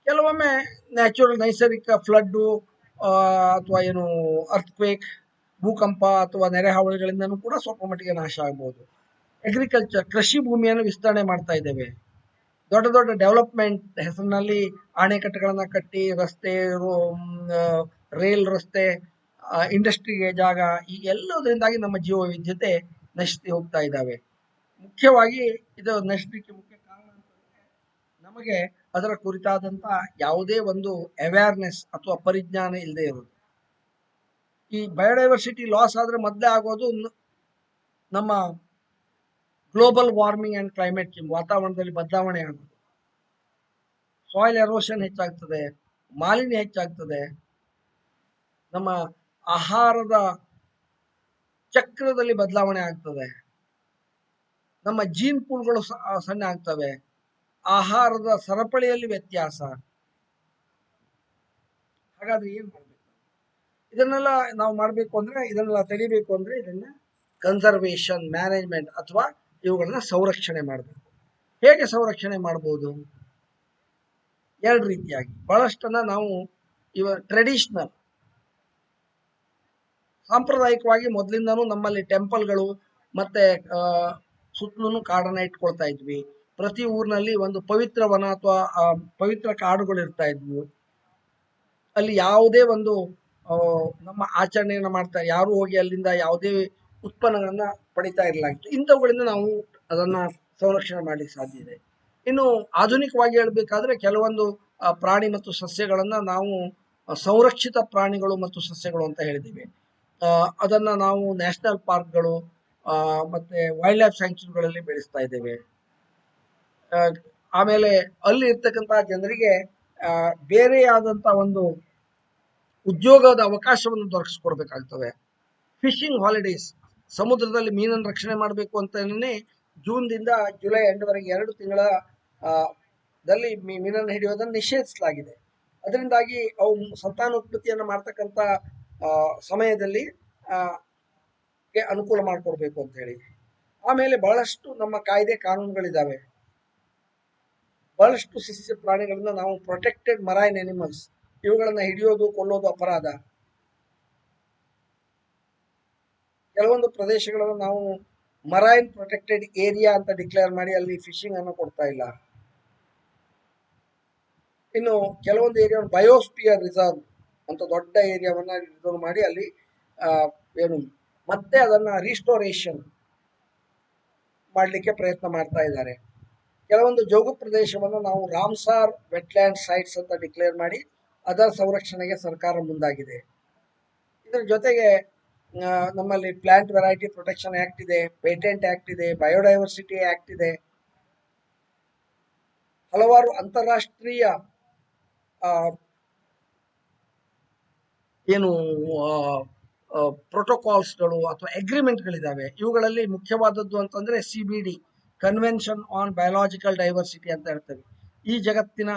ಕೆಲವೊಮ್ಮೆ ನ್ಯಾಚುರಲ್ ನೈಸರ್ಗಿಕ ಫ್ಲಡ್ಡು ಅಥವಾ ಏನು ಅರ್ಥ್ಕ್ವೇಕ್, ಭೂಕಂಪ ಅಥವಾ ನೆರೆ ಹಾವಳಿಗಳಿಂದನೂ ಕೂಡ ಸ್ವಲ್ಪ ಮಟ್ಟಿಗೆ ನಾಶ ಆಗ್ಬೋದು. ಅಗ್ರಿಕಲ್ಚರ್, ಕೃಷಿ ಭೂಮಿಯನ್ನು ವಿಸ್ತರಣೆ ಮಾಡ್ತಾ ಇದ್ದೇವೆ. ದೊಡ್ಡ ದೊಡ್ಡ ಡೆವಲಪ್ಮೆಂಟ್ ಹೆಸರಿನಲ್ಲಿ ಅಣೆಕಟ್ಟುಗಳನ್ನ ಕಟ್ಟಿ, ರಸ್ತೆ, ರೈಲ್ ರಸ್ತೆ, ಇಂಡಸ್ಟ್ರಿಗೆ ಜಾಗ, ಈ ಎಲ್ಲದರಿಂದಾಗಿ ನಮ್ಮ ಜೀವ ವೈವಿಧ್ಯತೆ ನಶಿಸಿ ಹೋಗ್ತಾ ಇದ್ದಾವೆ. ಮುಖ್ಯವಾಗಿ ಇದು ನಶಿಸಲಿಕ್ಕೆ ಮುಖ್ಯ ಕಾರಣ ಅಂತಂದ್ರೆ ನಮಗೆ ಅದರ ಕುರಿತಾದಂತ ಯಾವುದೇ ಒಂದು ಅವೇರ್ನೆಸ್ ಅಥವಾ ಪರಿಜ್ಞಾನ ಇಲ್ಲದೆ ಇರೋದು. ಈ ಬಯೋಡೈವರ್ಸಿಟಿ ಲಾಸ್ ಆದ್ರೆ ಮೊದಲೇ ಆಗೋದು ನಮ್ಮ global warming and climate change, ವಾತಾವರಣದಲ್ಲಿ ಬದಲಾವಣೆ ಆಗೋದು, ಸಾಯಿಲ್ ಎರೋಷನ್ ಹೆಚ್ಚಾಗ್ತದೆ, ಮಾಲಿನ್ಯ ಹೆಚ್ಚಾಗ್ತದೆ, ನಮ್ಮ ಆಹಾರದ ಚಕ್ರದಲ್ಲಿ ಬದಲಾವಣೆ ಆಗ್ತದೆ, ನಮ್ಮ ಜೀನ್ ಪೂಲ್ಗಳು ಸಣ್ಣ ಆಗ್ತವೆ, ಆಹಾರದ ಸರಪಳಿಯಲ್ಲಿ ವ್ಯತ್ಯಾಸ. ಹಾಗಾದ್ರೆ ಏನ್ ಮಾಡ್ಬೇಕು? ಇದನ್ನೆಲ್ಲ ನಾವು ಮಾಡ್ಬೇಕು ಅಂದ್ರೆ, ಇದನ್ನೆಲ್ಲ ತಡಿಬೇಕು ಅಂದ್ರೆ ಇದನ್ನ ಕನ್ಸರ್ವೇಷನ್, ಮ್ಯಾನೇಜ್ಮೆಂಟ್ ಅಥವಾ ಇವುಗಳನ್ನ ಸಂರಕ್ಷಣೆ ಮಾಡಬೇಕು. ಹೇಗೆ ಸಂರಕ್ಷಣೆ ಮಾಡಬಹುದು? 2 ರೀತಿಯಾಗಿ. ಬಹಳಷ್ಟನ್ನ ನಾವು ಟ್ರೆಡಿಷನಲ್, ಸಾಂಪ್ರದಾಯಿಕವಾಗಿ ಮೊದಲಿಂದನೂ ನಮ್ಮಲ್ಲಿ ಟೆಂಪಲ್ಗಳು ಮತ್ತೆ ಸುತ್ತಲೂ ಕಾಡನ್ನ ಇಟ್ಕೊಳ್ತಾ ಇದ್ವಿ. ಪ್ರತಿ ಊರಿನಲ್ಲಿ ಒಂದು ಪವಿತ್ರ ವನ ಅಥವಾ ಪವಿತ್ರ ಕಾಡುಗಳು ಇರ್ತಾ ಇದ್ವು. ಅಲ್ಲಿ ಯಾವುದೇ ಒಂದು ನಮ್ಮ ಆಚರಣೆಯನ್ನ ಮಾಡ್ತಾ ಯಾರು ಹೋಗಿ ಅಲ್ಲಿಂದ ಯಾವುದೇ ಉತ್ಪನ್ನಗಳನ್ನ ಪಡಿತಾ ಇರಲಾಗಿತ್ತು. ಇಂಥವುಗಳಿಂದ ನಾವು ಅದನ್ನ ಸಂರಕ್ಷಣೆ ಮಾಡಲಿಕ್ಕೆ ಸಾಧ್ಯ ಇದೆ. ಇನ್ನು ಆಧುನಿಕವಾಗಿ ಹೇಳ್ಬೇಕಾದ್ರೆ ಕೆಲವೊಂದು ಪ್ರಾಣಿ ಮತ್ತು ಸಸ್ಯಗಳನ್ನ ನಾವು ಸಂರಕ್ಷಿತ ಪ್ರಾಣಿಗಳು ಮತ್ತು ಸಸ್ಯಗಳು ಅಂತ ಹೇಳಿದ್ದೀವಿ. ಅದನ್ನ ನಾವು ನ್ಯಾಷನಲ್ ಪಾರ್ಕ್ಗಳು ಮತ್ತೆ ವೈಲ್ಡ್ ಲೈಫ್ ಸ್ಯಾಂಕ್ಚುರಿಗಳಲ್ಲಿ ಬೆಳೆಸ್ತಾ ಇದ್ದೇವೆ. ಆಮೇಲೆ ಅಲ್ಲಿ ಇರ್ತಕ್ಕಂತಹ ಜನರಿಗೆ ಬೇರೆಯಾದಂತ ಒಂದು ಉದ್ಯೋಗದ ಅವಕಾಶವನ್ನು ದೊರಕಿಸ್ಕೊಡ್ಬೇಕಾಗ್ತವೆ. ಫಿಶಿಂಗ್ ಹಾಲಿಡೇಸ್, ಸಮುದ್ರದಲ್ಲಿ ಮೀನನ್ನು ರಕ್ಷಣೆ ಮಾಡಬೇಕು ಅಂತಲೇ ಜೂನ್ದಿಂದ ಜುಲೈ ಎಂಡ್ವರೆಗೆ 2 ತಿಂಗಳ ದಲ್ಲಿ ಮೀನನ್ನು ಹಿಡಿಯೋದನ್ನು ನಿಷೇಧಿಸಲಾಗಿದೆ. ಅದರಿಂದಾಗಿ ಅವು ಸಂತಾನೋತ್ಪತ್ತಿಯನ್ನು ಮಾಡ್ತಕ್ಕಂಥ ಸಮಯದಲ್ಲಿ ಅನುಕೂಲ ಮಾಡಿಕೊಡ್ಬೇಕು ಅಂತ ಹೇಳಿ. ಆಮೇಲೆ ಬಹಳಷ್ಟು ನಮ್ಮ ಕಾಯ್ದೆ ಕಾನೂನುಗಳಿದ್ದಾವೆ. ಬಹಳಷ್ಟು ಸಸ್ಯ ಪ್ರಾಣಿಗಳನ್ನ ನಾವು ಪ್ರೊಟೆಕ್ಟೆಡ್ ಮರೈನ್ ಅನಿಮಲ್ಸ್, ಇವುಗಳನ್ನ ಹಿಡಿಯೋದು, ಕೊಲ್ಲೋದು ಅಪರಾಧ. ಕೆಲವೊಂದು ಪ್ರದೇಶಗಳನ್ನು ನಾವು ಮರೈನ್ ಪ್ರೊಟೆಕ್ಟೆಡ್ ಏರಿಯಾ ಅಂತ ಡಿಕ್ಲೇರ್ ಮಾಡಿ ಅಲ್ಲಿ ಫಿಶಿಂಗ್ ಅನ್ನು ಕೊಡ್ತಾ ಇಲ್ಲ. ಇನ್ನು ಕೆಲವೊಂದು ಏರಿಯಾ ಬಯೋಸ್ಪಿಯರ್ ರಿಸರ್ವ್ ಅಂತ ದೊಡ್ಡ ಏರಿಯಾವನ್ನ ರಿಸರ್ವ್ ಮಾಡಿ ಅಲ್ಲಿ ಮತ್ತೆ ಅದನ್ನ ರಿಸ್ಟೋರೇಷನ್ ಮಾಡಲಿಕ್ಕೆ ಪ್ರಯತ್ನ ಮಾಡ್ತಾ ಇದ್ದಾರೆ. ಕೆಲವೊಂದು ಜೋಗು ಪ್ರದೇಶವನ್ನು ನಾವು ರಾಮ್ಸಾರ್ ವೆಟ್ಲ್ಯಾಂಡ್ ಸೈಟ್ಸ್ ಅಂತ ಡಿಕ್ಲೇರ್ ಮಾಡಿ ಅದರ ಸಂರಕ್ಷಣೆಗೆ ಸರ್ಕಾರ ಮುಂದಾಗಿದೆ. ಇದರ ಜೊತೆಗೆ ನಮ್ಮಲ್ಲಿ ಪ್ಲಾಂಟ್ ವೆರೈಟಿ ಪ್ರೊಟೆಕ್ಷನ್ ಆಕ್ಟ್ ಇದೆ, ಪೇಟೆಂಟ್ ಆಕ್ಟ್ ಇದೆ, ಬಯೋಡೈವರ್ಸಿಟಿ ಆಕ್ಟ್ ಇದೆ. ಹಲವಾರು ಅಂತಾರಾಷ್ಟ್ರೀಯ ಪ್ರೋಟೋಕಾಲ್ಸ್ಗಳು ಅಥವಾ ಅಗ್ರಿಮೆಂಟ್ಗಳಿದ್ದಾವೆ. ಇವುಗಳಲ್ಲಿ ಮುಖ್ಯವಾದದ್ದು ಅಂತಂದ್ರೆ CBD, convention on biological diversity ಅಂತ ಹೇಳ್ತೇವೆ. ಈ ಜಗತ್ತಿನ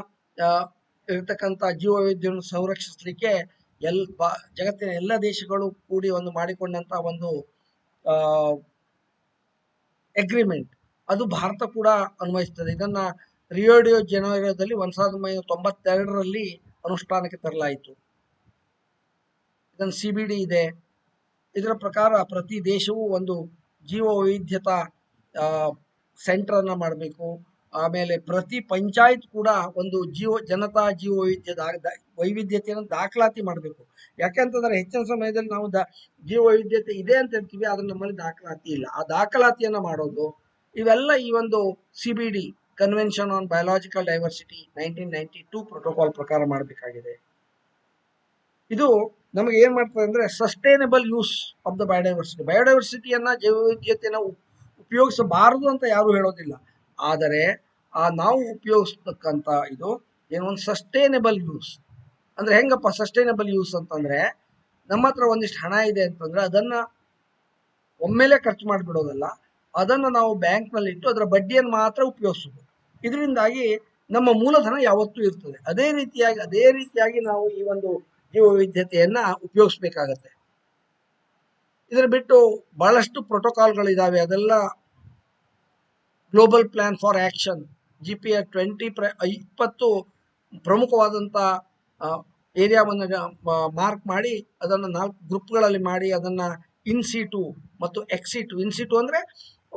ಇರತಕ್ಕಂಥ ಜೀವ ವೈವಿಧ್ಯವನ್ನು ಸಂರಕ್ಷಿಸಲಿಕ್ಕೆ ಜಗತ್ತಿನ ಎಲ್ಲ ದೇಶಗಳು ಕೂಡಿ ಒಂದು ಮಾಡಿಕೊಂಡಂತ ಒಂದು ಅಗ್ರಿಮೆಂಟ್, ಅದು ಭಾರತ ಕೂಡ ಅನ್ವಯಿಸ್ತದೆ. ಇದನ್ನ ರಿಯೋ ಡಿ ಜನೈರೊದಲ್ಲಿ 1992ರಲ್ಲಿ ಅನುಷ್ಠಾನಕ್ಕೆ ತರಲಾಯಿತು. CBD ಇದೆ. ಇದರ ಪ್ರಕಾರ ಪ್ರತಿ ದೇಶವೂ ಒಂದು ಜೀವ ವೈವಿಧ್ಯತಾ ಸೆಂಟರ್ ಅನ್ನ ಮಾಡಬೇಕು. ಆಮೇಲೆ ಪ್ರತಿ ಪಂಚಾಯತ್ ಕೂಡ ಒಂದು ಜನತಾ ಜೀವ ವೈವಿಧ್ಯತೆಯನ್ನು ದಾಖಲಾತಿ ಮಾಡಬೇಕು. ಯಾಕೆಂತಂದ್ರೆ ಹೆಚ್ಚಿನ ಸಮಯದಲ್ಲಿ ನಾವು ಜೀವ ವೈವಿಧ್ಯತೆ ಇದೆ ಅಂತ ಹೇಳ್ತೀವಿ, ಆದ್ರೆ ನಮ್ಮಲ್ಲಿ ದಾಖಲಾತಿ ಇಲ್ಲ. ಆ ದಾಖಲಾತಿಯನ್ನ ಮಾಡೋದು ಇವೆಲ್ಲ ಈ ಒಂದು CBD convention on biological diversity 1992 protocol ಪ್ರಕಾರ ಮಾಡಬೇಕಾಗಿದೆ. ಇದು ನಮಗೆ ಏನ್ ಮಾಡ್ತದೆ ಅಂದ್ರೆ ಸಸ್ಟೈನಬಲ್ ಯೂಸ್ ಆಫ್ ದ ಬಯೋಡೈವರ್ಸಿಟಿಯನ್ನ ಜೈವವೈವಿಧ್ಯತೆಯನ್ನು ಉಪಯೋಗಿಸಬಾರದು ಅಂತ ಯಾರು ಹೇಳೋದಿಲ್ಲ. ಆದರೆ ನಾವು ಉಪಯೋಗಿಸ್ತಕ್ಕಂಥ ಇದು ಏನೊಂದು ಸಸ್ಟೈನಬಲ್ ಯೂಸ್ ಅಂದ್ರೆ ಹೆಂಗಪ್ಪ ಸಸ್ಟೈನಬಲ್ ಯೂಸ್ ಅಂತಂದ್ರೆ ನಮ್ಮ ಹತ್ರ ಒಂದಿಷ್ಟು ಹಣ ಇದೆ ಅಂತಂದ್ರೆ ಅದನ್ನ ಒಮ್ಮೆಲೆ ಖರ್ಚು ಮಾಡಿಬಿಡೋದಲ್ಲ, ಅದನ್ನು ನಾವು ಬ್ಯಾಂಕ್ನಲ್ಲಿ ಇಟ್ಟು ಅದರ ಬಡ್ಡಿಯನ್ನು ಮಾತ್ರ ಉಪಯೋಗಿಸೋದು. ಇದರಿಂದಾಗಿ ನಮ್ಮ ಮೂಲಧನ ಯಾವತ್ತೂ ಇರ್ತದೆ. ಅದೇ ರೀತಿಯಾಗಿ ನಾವು ಈ ಒಂದು ಜೀವ ವೈವಿಧ್ಯತೆಯನ್ನ ಉಪಯೋಗಿಸ್ಬೇಕಾಗತ್ತೆ. ಇದರ ಬಿಟ್ಟು ಬಹಳಷ್ಟು ಪ್ರೋಟೋಕಾಲ್ಗಳಿದಾವೆ. ಅದೆಲ್ಲ global plan for action GPR 20 ಪ್ರಮುಖವಾದಂತ ಏರಿಯಾವನ್ನು ಮಾರ್ಕ್ ಮಾಡಿ ಅದನ್ನು 4 ಗ್ರೂಪ್ಗಳಲ್ಲಿ ಮಾಡಿ ಅದನ್ನ ಇನ್ಸಿಟು ಮತ್ತು ಎಕ್ಸಿಟು. ಇನ್ಸಿಟು ಅಂದ್ರೆ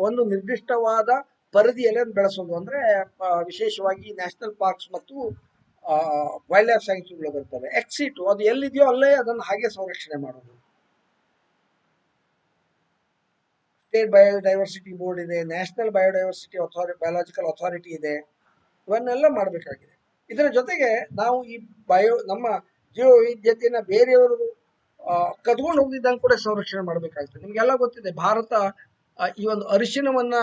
ಒಂದು ನಿರ್ದಿಷ್ಟವಾದ ಪರಿಧಿಯಲ್ಲಿ ಬೆಳೆಸೋದು, ಅಂದ್ರೆ ವಿಶೇಷವಾಗಿ ನ್ಯಾಷನಲ್ ಪಾರ್ಕ್ಸ್ ಮತ್ತು ವೈಲ್ಡ್ ಲೈಫ್ ಸ್ಯಾಂಕ್ಚುರಿಗಳು ಬರ್ತವೆ. ಎಕ್ಸಿಟು ಅದು ಎಲ್ಲಿದೆಯೋ ಅಲ್ಲೇ ಅದನ್ನು ಹಾಗೆ ಸಂರಕ್ಷಣೆ ಮಾಡೋದು. ಸ್ಟೇಟ್ ಬಯೋಡೈವರ್ಸಿಟಿ ಬೋರ್ಡ್ ಇದೆ, ನ್ಯಾಷನಲ್ ಬಯೋಡೈವರ್ಸಿಟಿ ಬಯೋಲಾಜಿಕಲ್ ಅಥಾರಿಟಿ ಇದೆ. ಇವನ್ನೆಲ್ಲ ಮಾಡಬೇಕಾಗಿದೆ. ಇದರ ಜೊತೆಗೆ ನಾವು ಈ ನಮ್ಮ ಜೀವ ವೈವಿಧ್ಯತೆಯನ್ನ ಬೇರೆಯವರು ಕದ್ಕೊಂಡು ಹೋಗಿದ್ದಂಗೆ ಕೂಡ ಸಂರಕ್ಷಣೆ ಮಾಡಬೇಕಾಗ್ತದೆ. ನಿಮ್ಗೆಲ್ಲ ಗೊತ್ತಿದೆ, ಭಾರತ ಈ ಒಂದು ಅರಿಶಿನವನ್ನ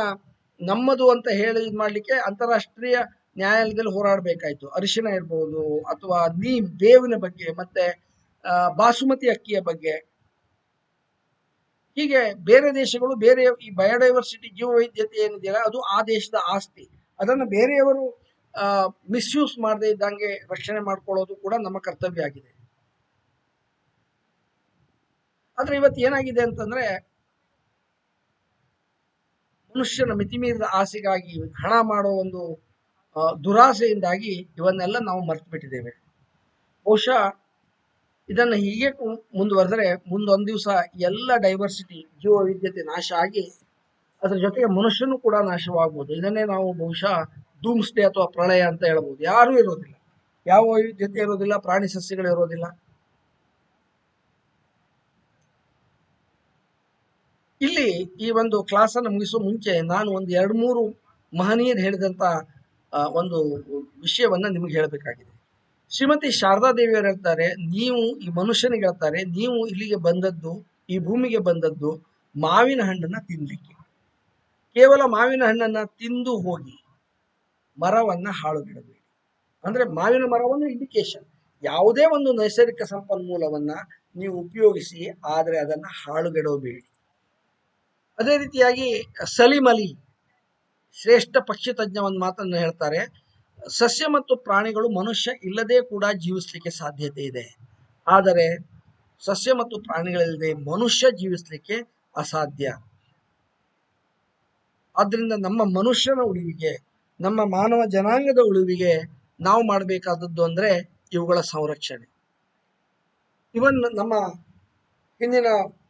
ನಮ್ಮದು ಅಂತ ಹೇಳಿ ಇದು ಮಾಡ್ಲಿಕ್ಕೆ ಅಂತಾರಾಷ್ಟ್ರೀಯ ನ್ಯಾಯಾಲಯದಲ್ಲಿ ಹೋರಾಡಬೇಕಾಯ್ತು. ಅರಿಶಿನ ಇರ್ಬೋದು ಅಥವಾ ಬೇವಿನ ಬಗ್ಗೆ, ಮತ್ತೆ ಬಾಸುಮತಿ ಅಕ್ಕಿಯ ಬಗ್ಗೆ. ಹೀಗೆ ಬೇರೆ ದೇಶಗಳು ಬೇರೆ ಈ ಬಯೋಡೈವರ್ಸಿಟಿ ಜೀವ ವೈವಿಧ್ಯತೆ ಏನಿದೆಯಲ್ಲ ಅದು ಆ ದೇಶದ ಆಸ್ತಿ. ಅದನ್ನು ಬೇರೆಯವರು ಮಿಸ್ಯೂಸ್ ಮಾಡದೇ ಇದ್ದಂಗೆ ರಕ್ಷಣೆ ಮಾಡ್ಕೊಳ್ಳೋದು ಕೂಡ ನಮ್ಮ ಕರ್ತವ್ಯ ಆಗಿದೆ. ಆದ್ರೆ ಇವತ್ತು ಏನಾಗಿದೆ ಅಂತಂದ್ರೆ ಮನುಷ್ಯನ ಮಿತಿಮೀರಿದ ಆಸೆಗಾಗಿ ಹಣ ಮಾಡೋ ಒಂದು ದುರಾಸೆಯಿಂದಾಗಿ ಇವನ್ನೆಲ್ಲ ನಾವು ಮರ್ತು ಬಿಟ್ಟಿದ್ದೇವೆ. ಬಹುಶಃ ಇದನ್ನು ಹೀಗೆ ಮುಂದುವರೆದರೆ ಮುಂದೊಂದು ದಿವಸ ಎಲ್ಲ ಡೈವರ್ಸಿಟಿ ಜೀವ ವೈವಿಧ್ಯತೆ ನಾಶ ಆಗಿ ಅದ್ರ ಜೊತೆಗೆ ಮನುಷ್ಯನು ಕೂಡ ನಾಶವಾಗಬಹುದು. ಇದನ್ನೇ ನಾವು ಬಹುಶಃ ಡೂಮ್ಸ್ಡೇ ಅಥವಾ ಪ್ರಳಯ ಅಂತ ಹೇಳ್ಬೋದು. ಯಾರೂ ಇರೋದಿಲ್ಲ, ಯಾವ ವೈವಿಧ್ಯತೆ ಇರೋದಿಲ್ಲ, ಪ್ರಾಣಿ ಸಸ್ಯಗಳು ಇರೋದಿಲ್ಲ. ಇಲ್ಲಿ ಈ ಒಂದು ಕ್ಲಾಸ್ ಅನ್ನು ಮುಗಿಸೋ ಮುಂಚೆ ನಾನು ಒಂದು 2-3 ಮಹನೀಯರು ಹೇಳಿದಂತ ಒಂದು ವಿಷಯವನ್ನ ನಿಮಗೆ ಹೇಳಬೇಕಾಗಿದೆ. ಶ್ರೀಮತಿ ಶಾರದಾ ದೇವಿಯವರು ಹೇಳ್ತಾರೆ, ನೀವು ಈ ಮನುಷ್ಯನಿಗೆ ಹೇಳ್ತಾರೆ, ನೀವು ಇಲ್ಲಿಗೆ ಬಂದದ್ದು, ಈ ಭೂಮಿಗೆ ಬಂದದ್ದು ಮಾವಿನ ಹಣ್ಣನ್ನ ತಿನ್ಲಿಕ್ಕೆ. ಕೇವಲ ಮಾವಿನ ಹಣ್ಣನ್ನ ತಿಂದು ಹೋಗಿ ಮರವನ್ನ ಹಾಳುಗೆಡಬೇಡಿ. ಅಂದ್ರೆ ಮಾವಿನ ಮರವನ್ನು ಇಂಡಿಕೇಶನ್, ಯಾವುದೇ ಒಂದು ನೈಸರ್ಗಿಕ ಸಂಪನ್ಮೂಲವನ್ನ ನೀವು ಉಪಯೋಗಿಸಿ, ಆದ್ರೆ ಅದನ್ನ ಹಾಳುಗೆಡಬೇಡಿ. ಅದೇ ರೀತಿಯಾಗಿ ಸಲೀಂ ಅಲಿ ಶ್ರೇಷ್ಠ ಪಕ್ಷಿ ತಜ್ಞ ಒಂದು ಮಾತನ್ನು ಹೇಳ್ತಾರೆ, ಸಸ್ಯ ಮತ್ತು ಪ್ರಾಣಿಗಳು ಮನುಷ್ಯ ಇಲ್ಲದೆ ಕೂಡ ಜೀವಿಸಲಿಕ್ಕೆ ಸಾಧ್ಯತೆ ಇದೆ, ಆದರೆ ಸಸ್ಯ ಮತ್ತು ಪ್ರಾಣಿಗಳಿಲ್ಲದೆ ಮನುಷ್ಯ ಜೀವಿಸಲಿಕ್ಕೆ ಅಸಾಧ್ಯ. ಆದ್ರಿಂದ ನಮ್ಮ ಮನುಷ್ಯನ ಉಳಿವಿಗೆ, ನಮ್ಮ ಮಾನವ ಜನಾಂಗದ ಉಳಿವಿಗೆ ನಾವು ಮಾಡಬೇಕಾದದ್ದು ಅಂದ್ರೆ ಇವುಗಳ ಸಂರಕ್ಷಣೆ. ಇವನ್ ನಮ್ಮ ಹಿಂದಿನ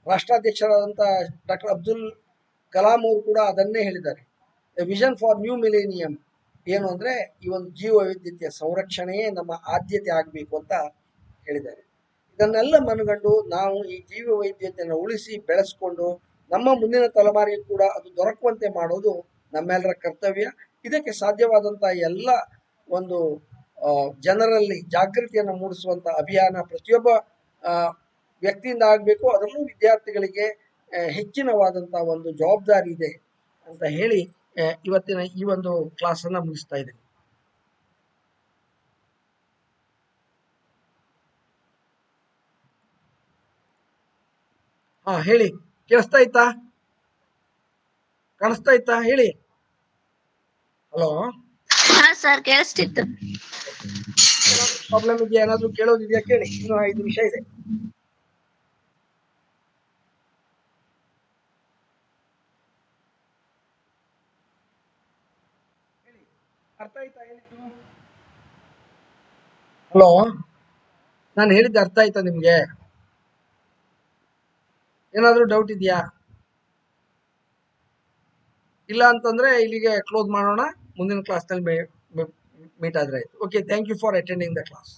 ರಾಷ್ಟ್ರಾಧ್ಯಕ್ಷರಾದಂಥ ಡಾಕ್ಟರ್ ಅಬ್ದುಲ್ ಕಲಾಂ ಅವರು ಕೂಡ ಅದನ್ನೇ ಹೇಳಿದ್ದಾರೆ. ವಿಷನ್ ಫಾರ್ ನ್ಯೂ ಮಿಲೇನಿಯಂ ಏನು ಅಂದ್ರೆ ಈ ಒಂದು ಜೀವ ವೈವಿಧ್ಯತೆಯ ಸಂರಕ್ಷಣೆಯೇ ನಮ್ಮ ಆದ್ಯತೆ ಆಗಬೇಕು ಅಂತ ಹೇಳಿದ್ದಾರೆ. ಇದನ್ನೆಲ್ಲ ಮನಗಂಡು ನಾವು ಈ ಜೀವ ವೈವಿಧ್ಯತೆಯನ್ನು ಉಳಿಸಿ ಬೆಳೆಸ್ಕೊಂಡು ನಮ್ಮ ಮುಂದಿನ ತಲೆಮಾರಿಗೆ ಕೂಡ ಅದು ದೊರಕುವಂತೆ ಮಾಡೋದು ನಮ್ಮೆಲ್ಲರ ಕರ್ತವ್ಯ. ಇದಕ್ಕೆ ಸಾಧ್ಯವಾದಂತಹ ಎಲ್ಲ ಒಂದು ಜನರಲ್ಲಿ ಜಾಗೃತಿಯನ್ನು ಮೂಡಿಸುವಂತ ಅಭಿಯಾನ ಪ್ರತಿಯೊಬ್ಬ ವ್ಯಕ್ತಿಯಿಂದ ಆಗಬೇಕು. ಅದರಲ್ಲೂ ವಿದ್ಯಾರ್ಥಿಗಳಿಗೆ ಹೆಚ್ಚಿನವಾದಂತಹ ಒಂದು ಜವಾಬ್ದಾರಿ ಇದೆ ಅಂತ ಹೇಳಿ ಇವತ್ತಿನ ಈ ಒಂದು ಕ್ಲಾಸ್ ಅನ್ನ ಮುಗಿಸ್ತಾ ಇದ್ದೇನೆ. ಹೇಳಿ, ಕೇಳಿಸ್ತಾ ಇತ್ತಾ? ಕಾಣಿಸ್ತಾ ಇತ್ತಾ? ಹೇಳಿ. Hello sir, ಕೇಳಿಸ್ತಿತ್ತು. ಪ್ರಾಬ್ಲಮ್ ಇದೆಯಾ? ಏನಾದ್ರು ಕೇಳೋದಿದೆಯಾ? ಕೇಳಿ, ಇನ್ನೂ 5 ನಿಮಿಷ ಇದೆ. ಅರ್ಥ ಆಯ್ತಾ ಹೇಳಿದ್ದು? ಹಲೋ, ನಾನು ಹೇಳಿದ್ದೆ ಅರ್ಥ ಆಯ್ತಾ ನಿಮ್ಗೆ? ಏನಾದರೂ ಡೌಟ್ ಇದೆಯಾ? ಇಲ್ಲ ಅಂತಂದ್ರೆ ಇಲ್ಲಿಗೆ ಕ್ಲೋಸ್ ಮಾಡೋಣ. ಮುಂದಿನ ಕ್ಲಾಸ್ನಲ್ಲಿ ಮೀಟ್ ಆದ್ರೆ ಆಯ್ತು. Okay, thank you for attending the class.